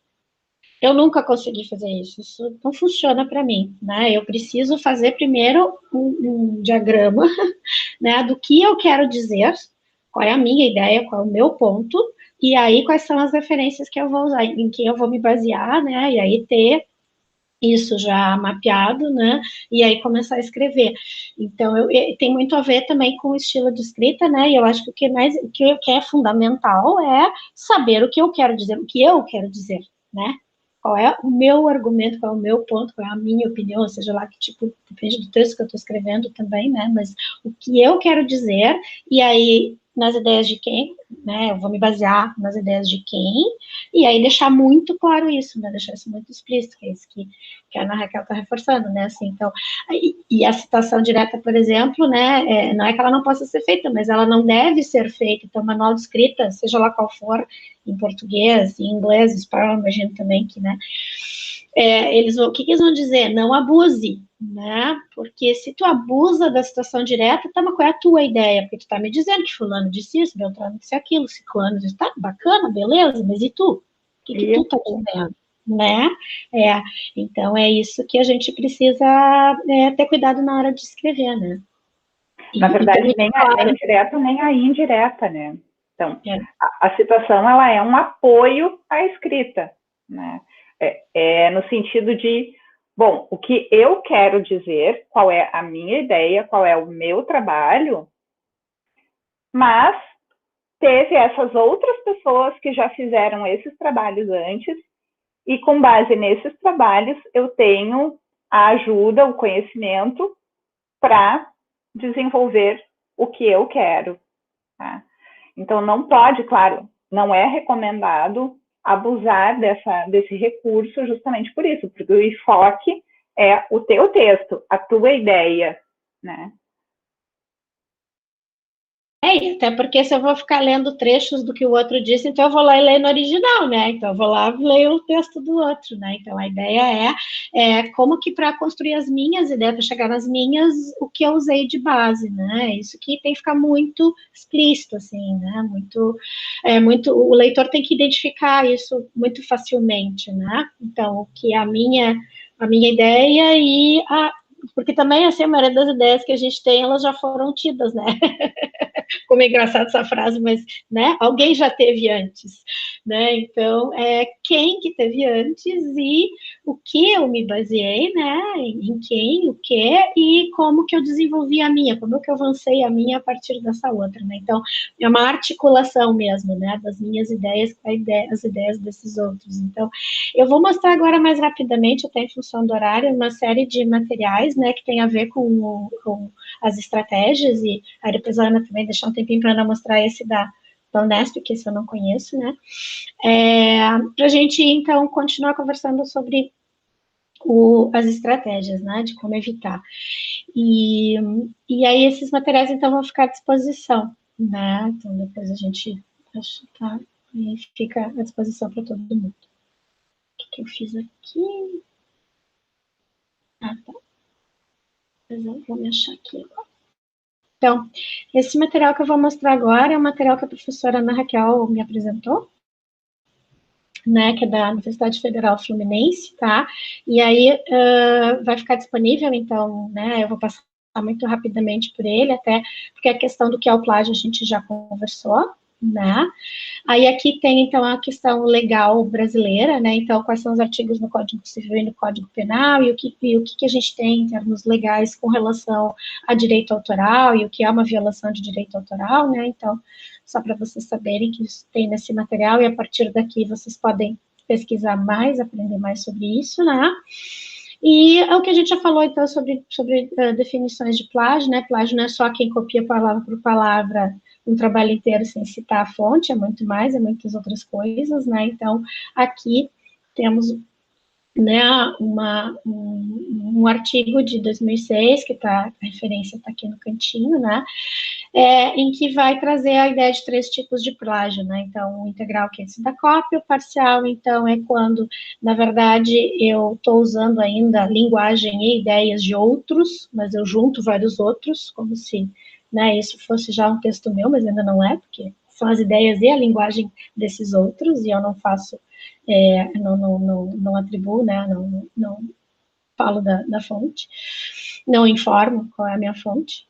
Eu nunca consegui fazer isso não funciona para mim, né? Eu preciso fazer primeiro um diagrama, né, do que eu quero dizer, qual é a minha ideia, qual é o meu ponto, e aí quais são as referências que eu vou usar, em que eu vou me basear, né, e aí ter isso já mapeado, né, e aí começar a escrever. Então, tem muito a ver também com o estilo de escrita, né, e eu acho que o que é fundamental é saber o que eu quero dizer, né, qual é o meu argumento, qual é o meu ponto, qual é a minha opinião, seja lá que tipo, depende do texto que eu estou escrevendo também, né, mas o que eu quero dizer, e aí nas ideias de quem, né? Eu vou me basear nas ideias de quem, e aí deixar muito claro isso, né? Deixar isso muito explícito, que é isso que a Ana Raquel está reforçando, né? Assim, então, e a citação direta, por exemplo, né? Não é que ela não possa ser feita, mas ela não deve ser feita. Então, manual de escrita, seja lá qual for, em português, em inglês, espanhol, imagino também que, né? O que eles vão dizer? Não abuse, né? Porque se tu abusa da citação direta, tá, mas qual é a tua ideia? Porque tu tá me dizendo que fulano disse isso, Beltrano disse aquilo, ciclano disse, tá, bacana, beleza, mas e tu? O que tu tá dizendo? Né? Então é isso que a gente precisa ter cuidado na hora de escrever, né? Na verdade, nem a direta nem a indireta, né? Então, a citação, ela é um apoio à escrita, né? No sentido de, bom, o que eu quero dizer, qual é a minha ideia, qual é o meu trabalho, mas teve essas outras pessoas que já fizeram esses trabalhos antes, e com base nesses trabalhos eu tenho a ajuda, o conhecimento para desenvolver o que eu quero. Tá? Então, não pode, claro, não é recomendado abusar desse recurso justamente por isso, porque o enfoque é o teu texto, a tua ideia, né? Até porque se eu vou ficar lendo trechos do que o outro disse, então eu vou lá e leio no original, né? Então eu vou lá e leio o texto do outro, né? Então a ideia é como que para construir as minhas ideias, para chegar nas minhas, o que eu usei de base, né? Isso que tem que ficar muito explícito, assim, né? O leitor tem que identificar isso muito facilmente, né? Então, o que é a minha ideia porque também, assim, a maioria das ideias que a gente tem, elas já foram tidas, né? Como é engraçado essa frase, mas, né, alguém já teve antes, né? Então, quem que teve antes e o que eu me baseei, né? Em quem, o que e como que eu desenvolvi a minha, como que eu avancei a minha a partir dessa outra, né? Então, é uma articulação mesmo, né? Das minhas ideias com as ideias desses outros. Então, eu vou mostrar agora mais rapidamente, até em função do horário, uma série de materiais, né? Que tem a ver com as estratégias, e aí depois a Ana também deixar um tempinho para Ana mostrar esse da Unesp, que esse eu não conheço, né? Para a gente, então, continuar conversando sobre as estratégias, né? De como evitar. E aí esses materiais, então, vão ficar à disposição, né? Então, depois a gente tá, e fica à disposição para todo mundo. O que eu fiz aqui? Tá. Mas eu vou me achar aqui agora. Então, esse material que eu vou mostrar agora é um material que a professora Ana Raquel me apresentou, né, que é da Universidade Federal Fluminense, tá? E aí vai ficar disponível, então, né, eu vou passar muito rapidamente por ele, até porque a questão do que é o plágio a gente já conversou, né? Aí aqui tem, então, a questão legal brasileira, né? Então, quais são os artigos no Código Civil e no Código Penal, e o que a gente tem em termos legais com relação a direito autoral, e o que é uma violação de direito autoral, né? Então, só para vocês saberem que isso tem nesse material, e a partir daqui vocês podem pesquisar mais, aprender mais sobre isso, né? E é o que a gente já falou, então, sobre definições de plágio, né? Plágio não é só quem copia palavra por palavra um trabalho inteiro sem citar a fonte, é muito mais, é muitas outras coisas, né? Então, aqui temos, né, um artigo de 2006, que a referência está aqui no cantinho, né? Em que vai trazer a ideia de 3 tipos de plágio, né? Então, o integral, que é esse da cópia, o parcial, então, é quando, na verdade, eu estou usando ainda linguagem e ideias de outros, mas eu junto vários outros, como se, né, isso fosse já um texto meu, mas ainda não é, porque são as ideias e a linguagem desses outros, e eu não faço, não atribuo, né, não falo da fonte, não informo qual é a minha fonte.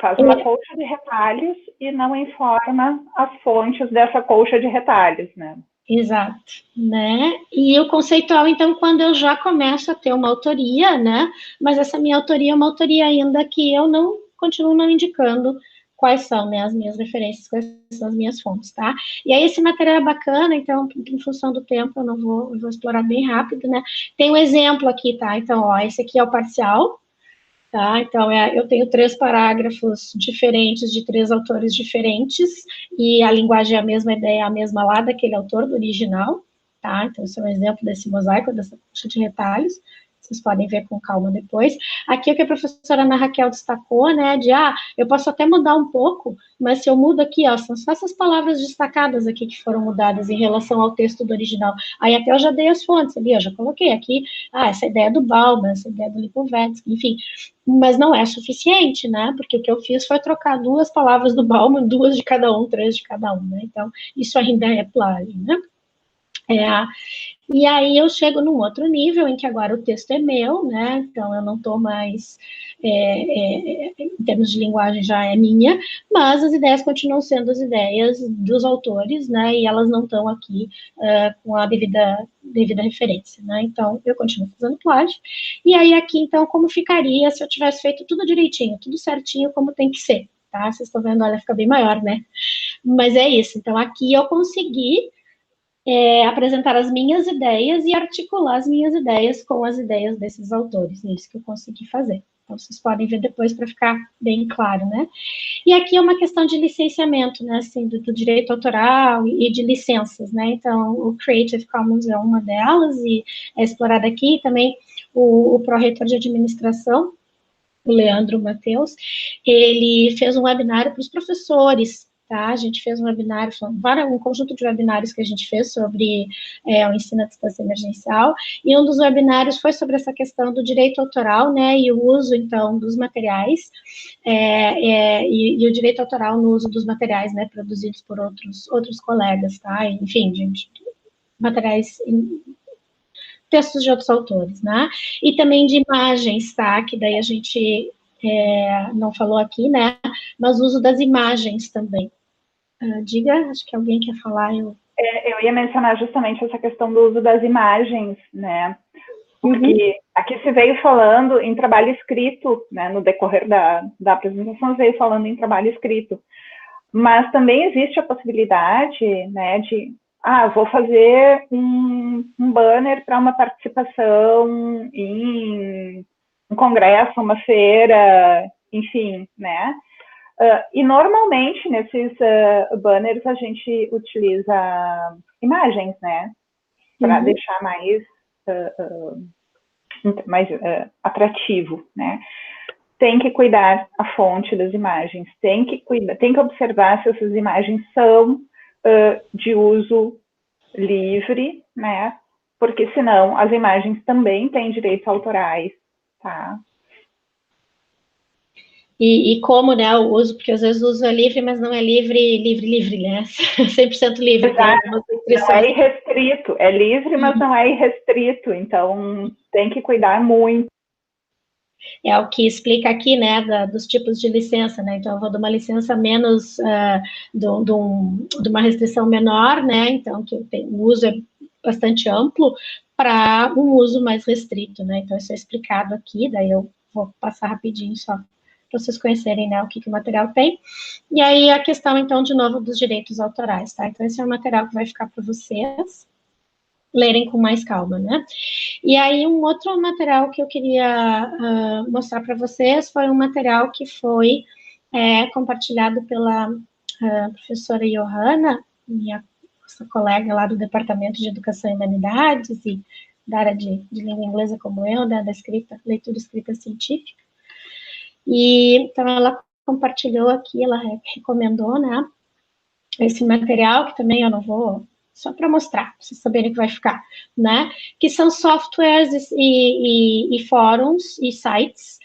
Faz uma colcha de retalhos e não informa as fontes dessa colcha de retalhos, né? Exato, né? E o conceitual, então, quando eu já começo a ter uma autoria, né? Mas essa minha autoria é uma autoria ainda que eu continuo não indicando quais são, né, as minhas referências, quais são as minhas fontes, tá? E aí esse material é bacana, então, em função do tempo, eu vou explorar bem rápido, né? Tem um exemplo aqui, tá? Então, ó, esse aqui é o parcial, tá? Então, eu tenho 3 parágrafos diferentes de 3 autores diferentes, e a linguagem é a mesma, a ideia é a mesma lá daquele autor, do original, tá? Então, esse é um exemplo desse mosaico, dessa caixa de retalhos. Vocês podem ver com calma depois. Aqui é o que a professora Ana Raquel destacou, né, eu posso até mudar um pouco, mas se eu mudo aqui, ó, são só essas palavras destacadas aqui que foram mudadas em relação ao texto do original. Aí até eu já dei as fontes ali, eu já coloquei aqui, essa ideia do Bauman, essa ideia do Lipovetsky, enfim, mas não é suficiente, né, porque o que eu fiz foi trocar 2 palavras do Bauman, 2 de cada um, 3 de cada um, né, então isso ainda é plágio, né. E aí eu chego num outro nível, em que agora o texto é meu, né, então eu não estou mais, em termos de linguagem já é minha, mas as ideias continuam sendo as ideias dos autores, né, e elas não estão aqui com a devida referência, né, então eu continuo fazendo plágio. E aí aqui, então, como ficaria se eu tivesse feito tudo direitinho, tudo certinho, como tem que ser, tá? Vocês estão vendo, olha, fica bem maior, né? Mas é isso, então aqui eu consegui apresentar as minhas ideias e articular as minhas ideias com as ideias desses autores, é isso que eu consegui fazer. Então, vocês podem ver depois para ficar bem claro, né? E aqui é uma questão de licenciamento, né, assim, do direito autoral e de licenças, né? Então, o Creative Commons é uma delas e é explorado aqui, também o pró-reitor de administração, o Leandro Mateus, ele fez um webinário para os professores, tá? A gente fez um webinário, um conjunto de webinários que a gente fez sobre o ensino à distância emergencial, e um dos webinários foi sobre essa questão do direito autoral, né, e o uso, então, dos materiais, e o direito autoral no uso dos materiais, né, produzidos por outros colegas, tá? Enfim, gente, materiais textos de outros autores, né? E também de imagens, tá? Que daí a gente não falou aqui, né? Mas o uso das imagens também. Diga, acho que alguém quer falar. Eu ia mencionar justamente essa questão do uso das imagens, né? Porque aqui se veio falando em trabalho escrito, né? No decorrer da apresentação, veio falando em trabalho escrito. Mas também existe a possibilidade, né, de vou fazer um banner para uma participação em um congresso, uma feira, enfim, né? E normalmente nesses banners a gente utiliza imagens, né? Para deixar mais atrativo, né? Tem que cuidar a fonte das imagens, tem que observar se essas imagens são de uso livre, né? Porque senão as imagens também têm direitos autorais, tá? E como, né, o uso, porque às vezes o uso é livre, mas não é livre, né? 100% livre. Exato. Não é irrestrito, é livre, mas não é irrestrito, então tem que cuidar muito. É o que explica aqui, né, dos tipos de licença, né, então eu vou de uma licença menos, de uma restrição menor, né, então que o uso é bastante amplo, para um uso mais restrito, né, então isso é explicado aqui, daí eu vou passar rapidinho só para vocês conhecerem, né, o que o material tem. E aí a questão, então, de novo, dos direitos autorais, tá, então esse é o material que vai ficar para vocês lerem com mais calma, né? E aí, um outro material que eu queria mostrar para vocês foi um material que foi compartilhado pela professora Johanna, nossa colega lá do Departamento de Educação e Humanidades e da área de língua inglesa como eu, da leitura e escrita científica. E, então, ela compartilhou aqui, ela recomendou, né, esse material, que também eu não vou... Só para mostrar, para vocês saberem que vai ficar, né? Que são softwares e fóruns e sites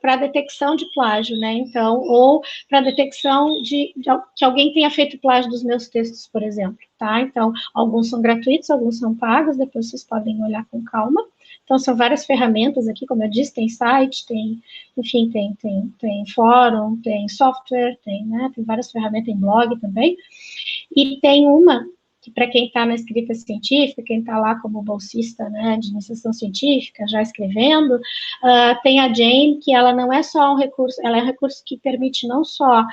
para detecção de plágio, né? Então, ou para detecção de que alguém tenha feito plágio dos meus textos, por exemplo, tá? Então, alguns são gratuitos, alguns são pagos, depois vocês podem olhar com calma. Então, são várias ferramentas aqui, como eu disse, tem site, enfim, tem fórum, tem software, tem várias ferramentas, tem blog também. E tem uma que, para quem está na escrita científica, quem está lá como bolsista, né, de iniciação científica, já escrevendo, tem a Jane, que ela não é só um recurso, ela é um recurso que permite não só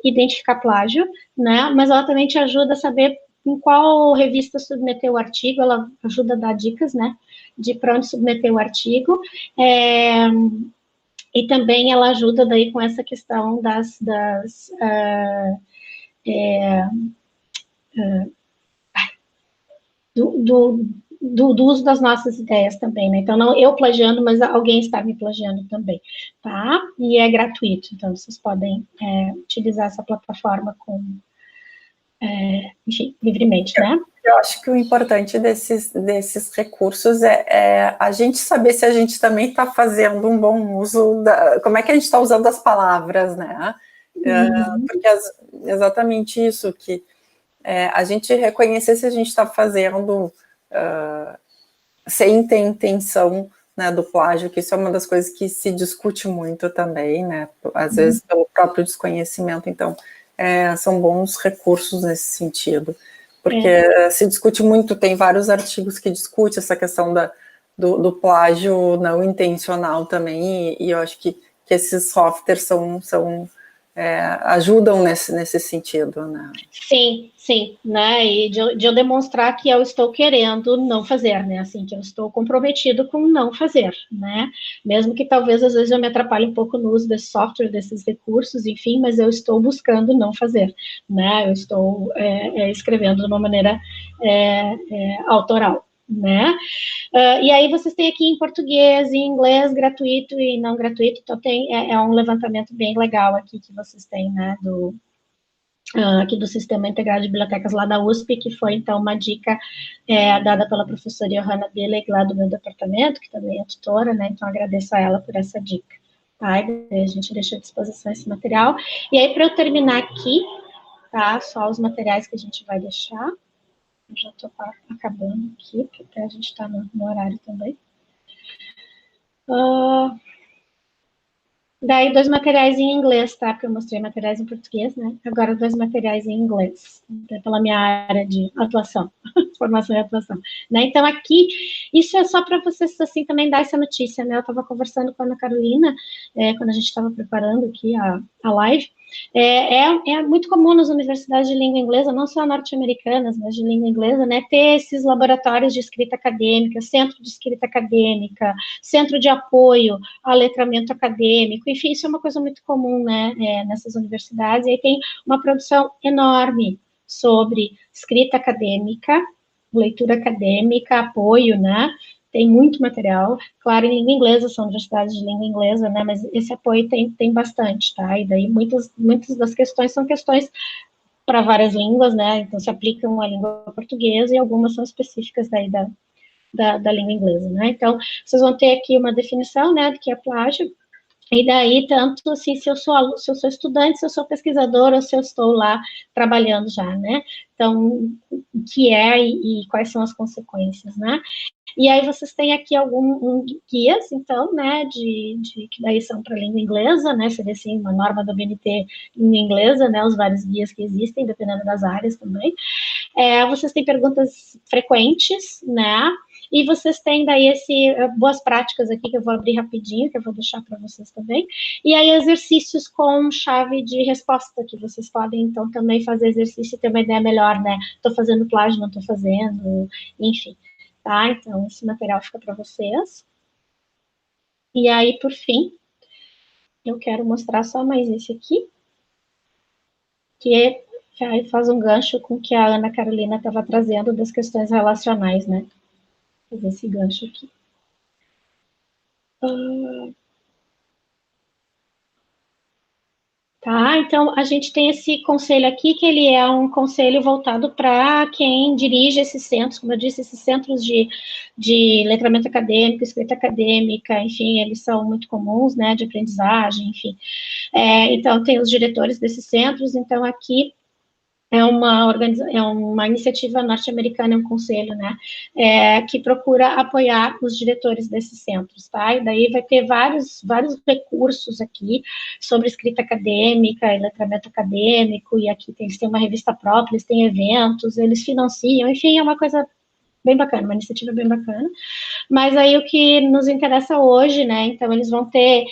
identificar plágio, né, mas ela também te ajuda a saber em qual revista submeter o artigo, ela ajuda a dar dicas, né, para onde submeter o artigo, e também ela ajuda daí com essa questão do uso das nossas ideias também, né? Então, não eu plagiando, mas alguém está me plagiando também, tá? E é gratuito, então vocês podem utilizar essa plataforma enfim, livremente, né? Eu acho que o importante desses recursos é a gente saber se a gente também está fazendo um bom uso, como é que a gente está usando as palavras, né? Porque exatamente isso, que a gente reconhecer se a gente está fazendo sem ter intenção, né, do plágio, que isso é uma das coisas que se discute muito também, né? Às vezes pelo próprio desconhecimento, então são bons recursos nesse sentido. Porque se discute muito, tem vários artigos que discutem essa questão do plágio não intencional também, e eu acho que esses softwares ajudam nesse sentido, né? Sim, né, e de eu demonstrar que eu estou querendo não fazer, né, assim, que eu estou comprometido com não fazer, né, mesmo que talvez às vezes eu me atrapalhe um pouco no uso desse software, desses recursos, enfim, mas eu estou buscando não fazer, né, eu estou escrevendo de uma maneira autoral, né. E aí vocês têm aqui em português, em inglês, gratuito e não gratuito, então um levantamento bem legal aqui que vocês têm, né, aqui do Sistema Integrado de Bibliotecas lá da USP, que foi, então, uma dica dada pela professora Johanna Billig, lá do meu departamento, que também é tutora, né, então agradeço a ela por essa dica, tá, e a gente deixa à disposição esse material. E aí, para eu terminar aqui, tá, só os materiais que a gente vai deixar, eu já estou acabando aqui, porque a gente está no horário também. Daí, 2 materiais em inglês, tá? Porque eu mostrei materiais em português, né? Agora, 2 materiais em inglês, pela minha área de atuação, formação e atuação, né? Então, aqui, isso é só para vocês, assim, também dar essa notícia, né? Eu estava conversando com a Ana Carolina, quando a gente estava preparando aqui a live. É muito comum nas universidades de língua inglesa, não só norte-americanas, mas de língua inglesa, né, ter esses laboratórios de escrita acadêmica, centro de escrita acadêmica, centro de apoio ao letramento acadêmico, enfim, isso é uma coisa muito comum, né, nessas universidades, e aí tem uma produção enorme sobre escrita acadêmica, leitura acadêmica, apoio, né, tem muito material, claro, em língua inglesa, são universidades de língua inglesa, né, mas esse apoio tem bastante, tá, e daí muitas das questões são questões para várias línguas, né, então se aplicam à língua portuguesa e algumas são específicas daí da língua inglesa, né, então vocês vão ter aqui uma definição, né, do que é plágio, e daí, tanto assim, se eu sou estudante, se eu sou pesquisadora, ou se eu estou lá trabalhando já, né? Então, o que e quais são as consequências, né? E aí vocês têm aqui guias, então, né, que daí são para língua inglesa, né, seria assim, uma norma da BNT em inglesa, né, os vários guias que existem, dependendo das áreas também. Vocês têm perguntas frequentes, né, e vocês têm daí boas práticas aqui, que eu vou abrir rapidinho, que eu vou deixar para vocês também, e aí exercícios com chave de resposta, que vocês podem, então, também fazer exercício e ter uma ideia melhor, né, estou fazendo plágio, não estou fazendo, enfim. Tá? Então, esse material fica para vocês. E aí, por fim, eu quero mostrar só mais esse aqui, que faz um gancho com o que a Ana Carolina estava trazendo das questões relacionais, né? Vou fazer esse gancho aqui. Tá, então a gente tem esse conselho aqui, que ele é um conselho voltado para quem dirige esses centros, como eu disse, esses centros de letramento acadêmico, escrita acadêmica, enfim, eles são muito comuns, né, de aprendizagem, enfim. Então, tem os diretores desses centros, então aqui é uma iniciativa norte-americana, é um conselho, né, que procura apoiar os diretores desses centros, tá? E daí vai ter vários recursos aqui sobre escrita acadêmica e letramento acadêmico, e aqui eles têm uma revista própria, eles têm eventos, eles financiam, enfim, é uma coisa bem bacana, uma iniciativa bem bacana. Mas aí o que nos interessa hoje, né, então eles vão ter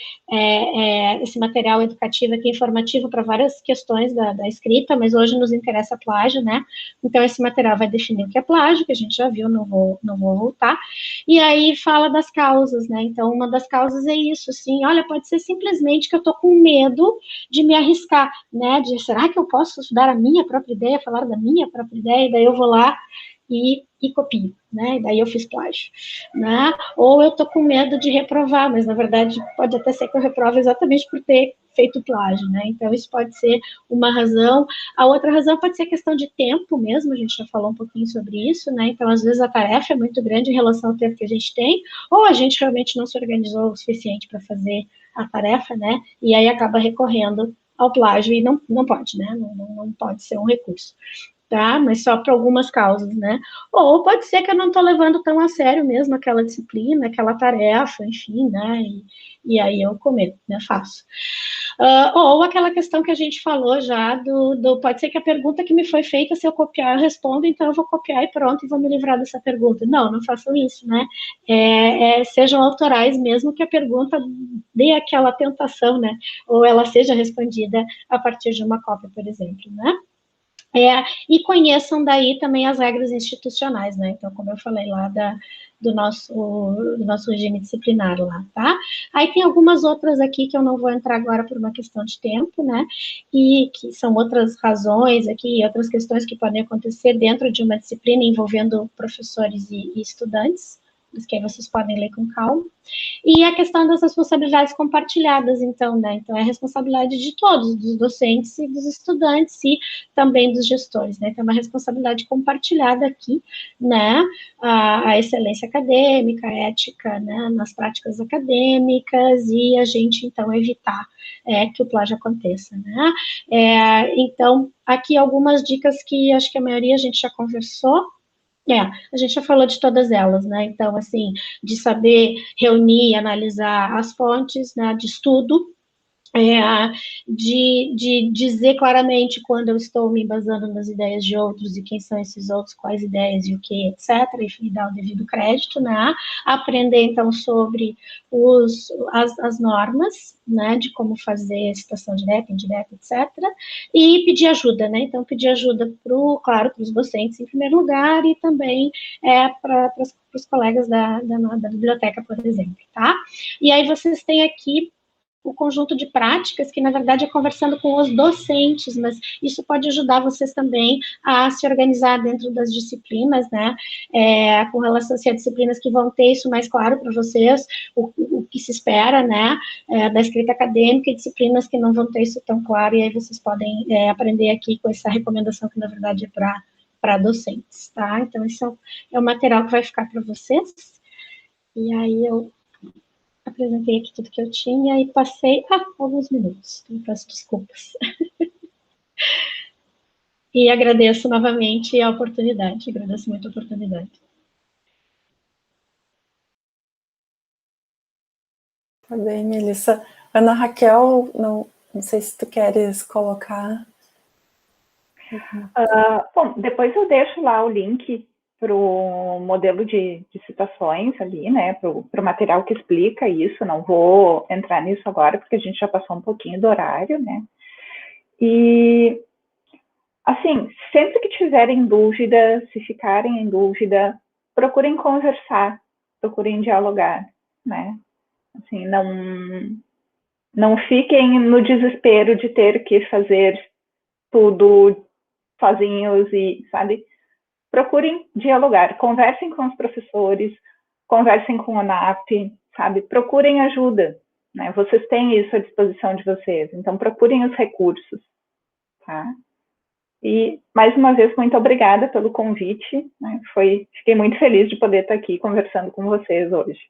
esse material educativo aqui, informativo para várias questões da escrita, mas hoje nos interessa plágio, né, então esse material vai definir o que é plágio, que a gente já viu, não vou voltar, e aí fala das causas, né, então uma das causas é isso, assim, olha, pode ser simplesmente que eu tô com medo de me arriscar, né, de será que eu posso estudar a minha própria ideia, falar da minha própria ideia, e daí eu vou lá e copio, né? E daí eu fiz plágio, né? Ou eu tô com medo de reprovar, mas na verdade pode até ser que eu reprove exatamente por ter feito plágio, né? Então isso pode ser uma razão. A outra razão pode ser questão de tempo mesmo, a gente já falou um pouquinho sobre isso, né? Então às vezes a tarefa é muito grande em relação ao tempo que a gente tem, ou a gente realmente não se organizou o suficiente para fazer a tarefa, né? E aí acaba recorrendo ao plágio e não pode, né? Não pode ser um recurso. Tá? Mas só para algumas causas, né? Ou pode ser que eu não estou levando tão a sério mesmo aquela disciplina, aquela tarefa, enfim, né? E aí eu cometo, né? Faço. Ou aquela questão que a gente falou já pode ser que a pergunta que me foi feita, se eu copiar, eu respondo, então eu vou copiar e pronto, e vou me livrar dessa pergunta. Não façam isso, né? Sejam autorais mesmo que a pergunta dê aquela tentação, né? Ou ela seja respondida a partir de uma cópia, por exemplo, né? E conheçam daí também as regras institucionais, né? Então, como eu falei lá do nosso regime disciplinar lá, tá? Aí tem algumas outras aqui que eu não vou entrar agora por uma questão de tempo, né? E que são outras razões aqui, outras questões que podem acontecer dentro de uma disciplina envolvendo professores e estudantes, que aí vocês podem ler com calma. E a questão das responsabilidades compartilhadas, então, né? Então, é a responsabilidade de todos, dos docentes e dos estudantes e também dos gestores, né? Então, é uma responsabilidade compartilhada aqui, né? A excelência acadêmica, a ética, né? Nas práticas acadêmicas e a gente, então, evitar que o plágio aconteça, né? Então, aqui algumas dicas que acho que a maioria a gente já conversou. A gente já falou de todas elas, né? Então, assim, de saber reunir e analisar as fontes, né, de estudo, de dizer claramente quando eu estou me embasando nas ideias de outros e quem são esses outros, quais ideias e o que, etc., e dar o devido crédito, né? Aprender, então, sobre as normas, né, de como fazer citação direta, indireta, etc., e pedir ajuda, né? Então, pedir ajuda, claro, para os docentes, em primeiro lugar, e também para os colegas da biblioteca, por exemplo, tá? E aí vocês têm aqui o conjunto de práticas, que na verdade é conversando com os docentes, mas isso pode ajudar vocês também a se organizar dentro das disciplinas, né, com relação a disciplinas que vão ter isso mais claro para vocês, o que se espera, né, da escrita acadêmica, e disciplinas que não vão ter isso tão claro, e aí vocês podem aprender aqui com essa recomendação que na verdade é para docentes, tá? Então, esse é o material que vai ficar para vocês, e aí eu apresentei aqui tudo que eu tinha e passei alguns minutos, então peço desculpas. E agradeço novamente a oportunidade, agradeço muito a oportunidade. Tá bem, Melissa. Ana Raquel, não sei se tu queres colocar. Bom, depois eu deixo lá o link para o modelo de citações ali, né, para o material que explica isso. Não vou entrar nisso agora, porque a gente já passou um pouquinho do horário, né. E, assim, sempre que tiverem dúvida, se ficarem em dúvida, procurem conversar, procurem dialogar, né. Assim, não fiquem no desespero de ter que fazer tudo sozinhos e, sabe, procurem dialogar, conversem com os professores, conversem com a NAP, sabe, procurem ajuda, né, vocês têm isso à disposição de vocês, então procurem os recursos, tá? E, mais uma vez, muito obrigada pelo convite, né? Fiquei muito feliz de poder estar aqui conversando com vocês hoje.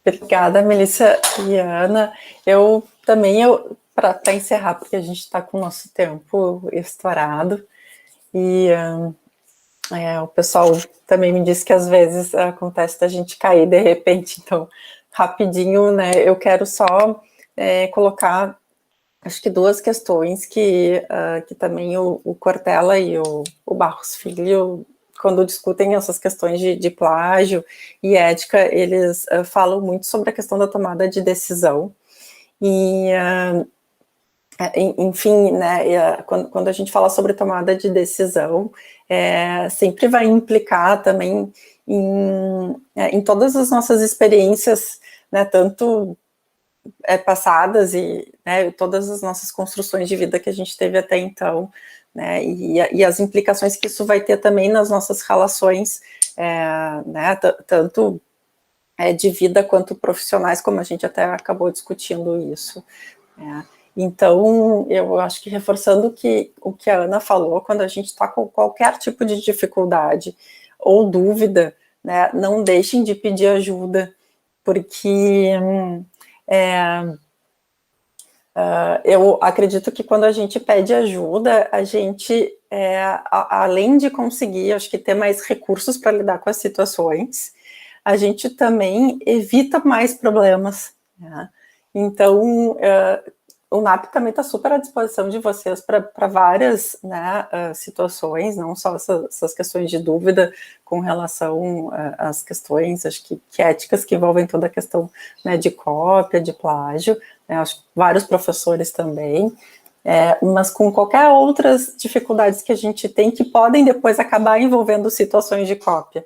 Obrigada, Melissa e Ana. Eu também, para encerrar, porque a gente está com o nosso tempo estourado, e o pessoal também me disse que às vezes acontece da gente cair de repente, então, rapidinho, né, eu quero só colocar acho que duas questões que também o Cortella e o Barros Filho, quando discutem essas questões de plágio e ética, eles falam muito sobre a questão da tomada de decisão. E, enfim, né, quando a gente fala sobre tomada de decisão, sempre vai implicar também em todas as nossas experiências, né, tanto passadas e, né, todas as nossas construções de vida que a gente teve até então, né, e as implicações que isso vai ter também nas nossas relações, né, tanto de vida quanto profissionais, como a gente até acabou discutindo isso. Então, eu acho que reforçando o que a Ana falou, quando a gente está com qualquer tipo de dificuldade ou dúvida, né, não deixem de pedir ajuda, porque eu acredito que quando a gente pede ajuda, a gente, além de conseguir, acho que ter mais recursos para lidar com as situações, a gente também evita mais problemas, né? Então, o NAP também está super à disposição de vocês para várias, né, situações, não só essas questões de dúvida com relação às questões, acho que éticas que envolvem toda a questão, né, de cópia, de plágio, né, acho que vários professores também, mas com qualquer outras dificuldades que a gente tem que podem depois acabar envolvendo situações de cópia,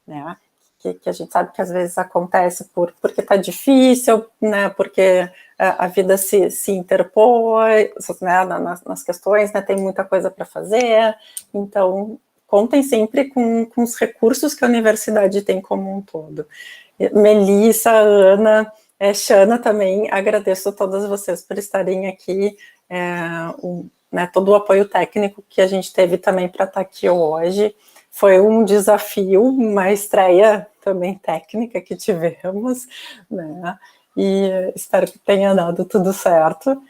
né, que a gente sabe que às vezes acontece porque está difícil, né, porque a vida se interpõe, né, nas questões, né, tem muita coisa para fazer, então contem sempre com os recursos que a universidade tem como um todo. Melissa, Ana, Xana também, agradeço a todas vocês por estarem aqui, né, todo o apoio técnico que a gente teve também para estar aqui hoje. Foi um desafio, uma estreia também técnica que tivemos, né? E espero que tenha dado tudo certo.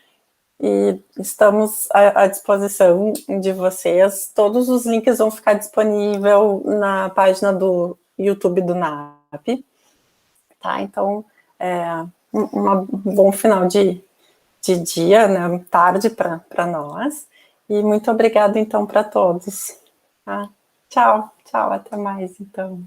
E estamos à disposição de vocês. Todos os links vão ficar disponíveis na página do YouTube do NAP. Tá? Então, um bom final de dia, né? Tarde para nós. E muito obrigada, então, para todos. Tá? Tchau, até mais, então.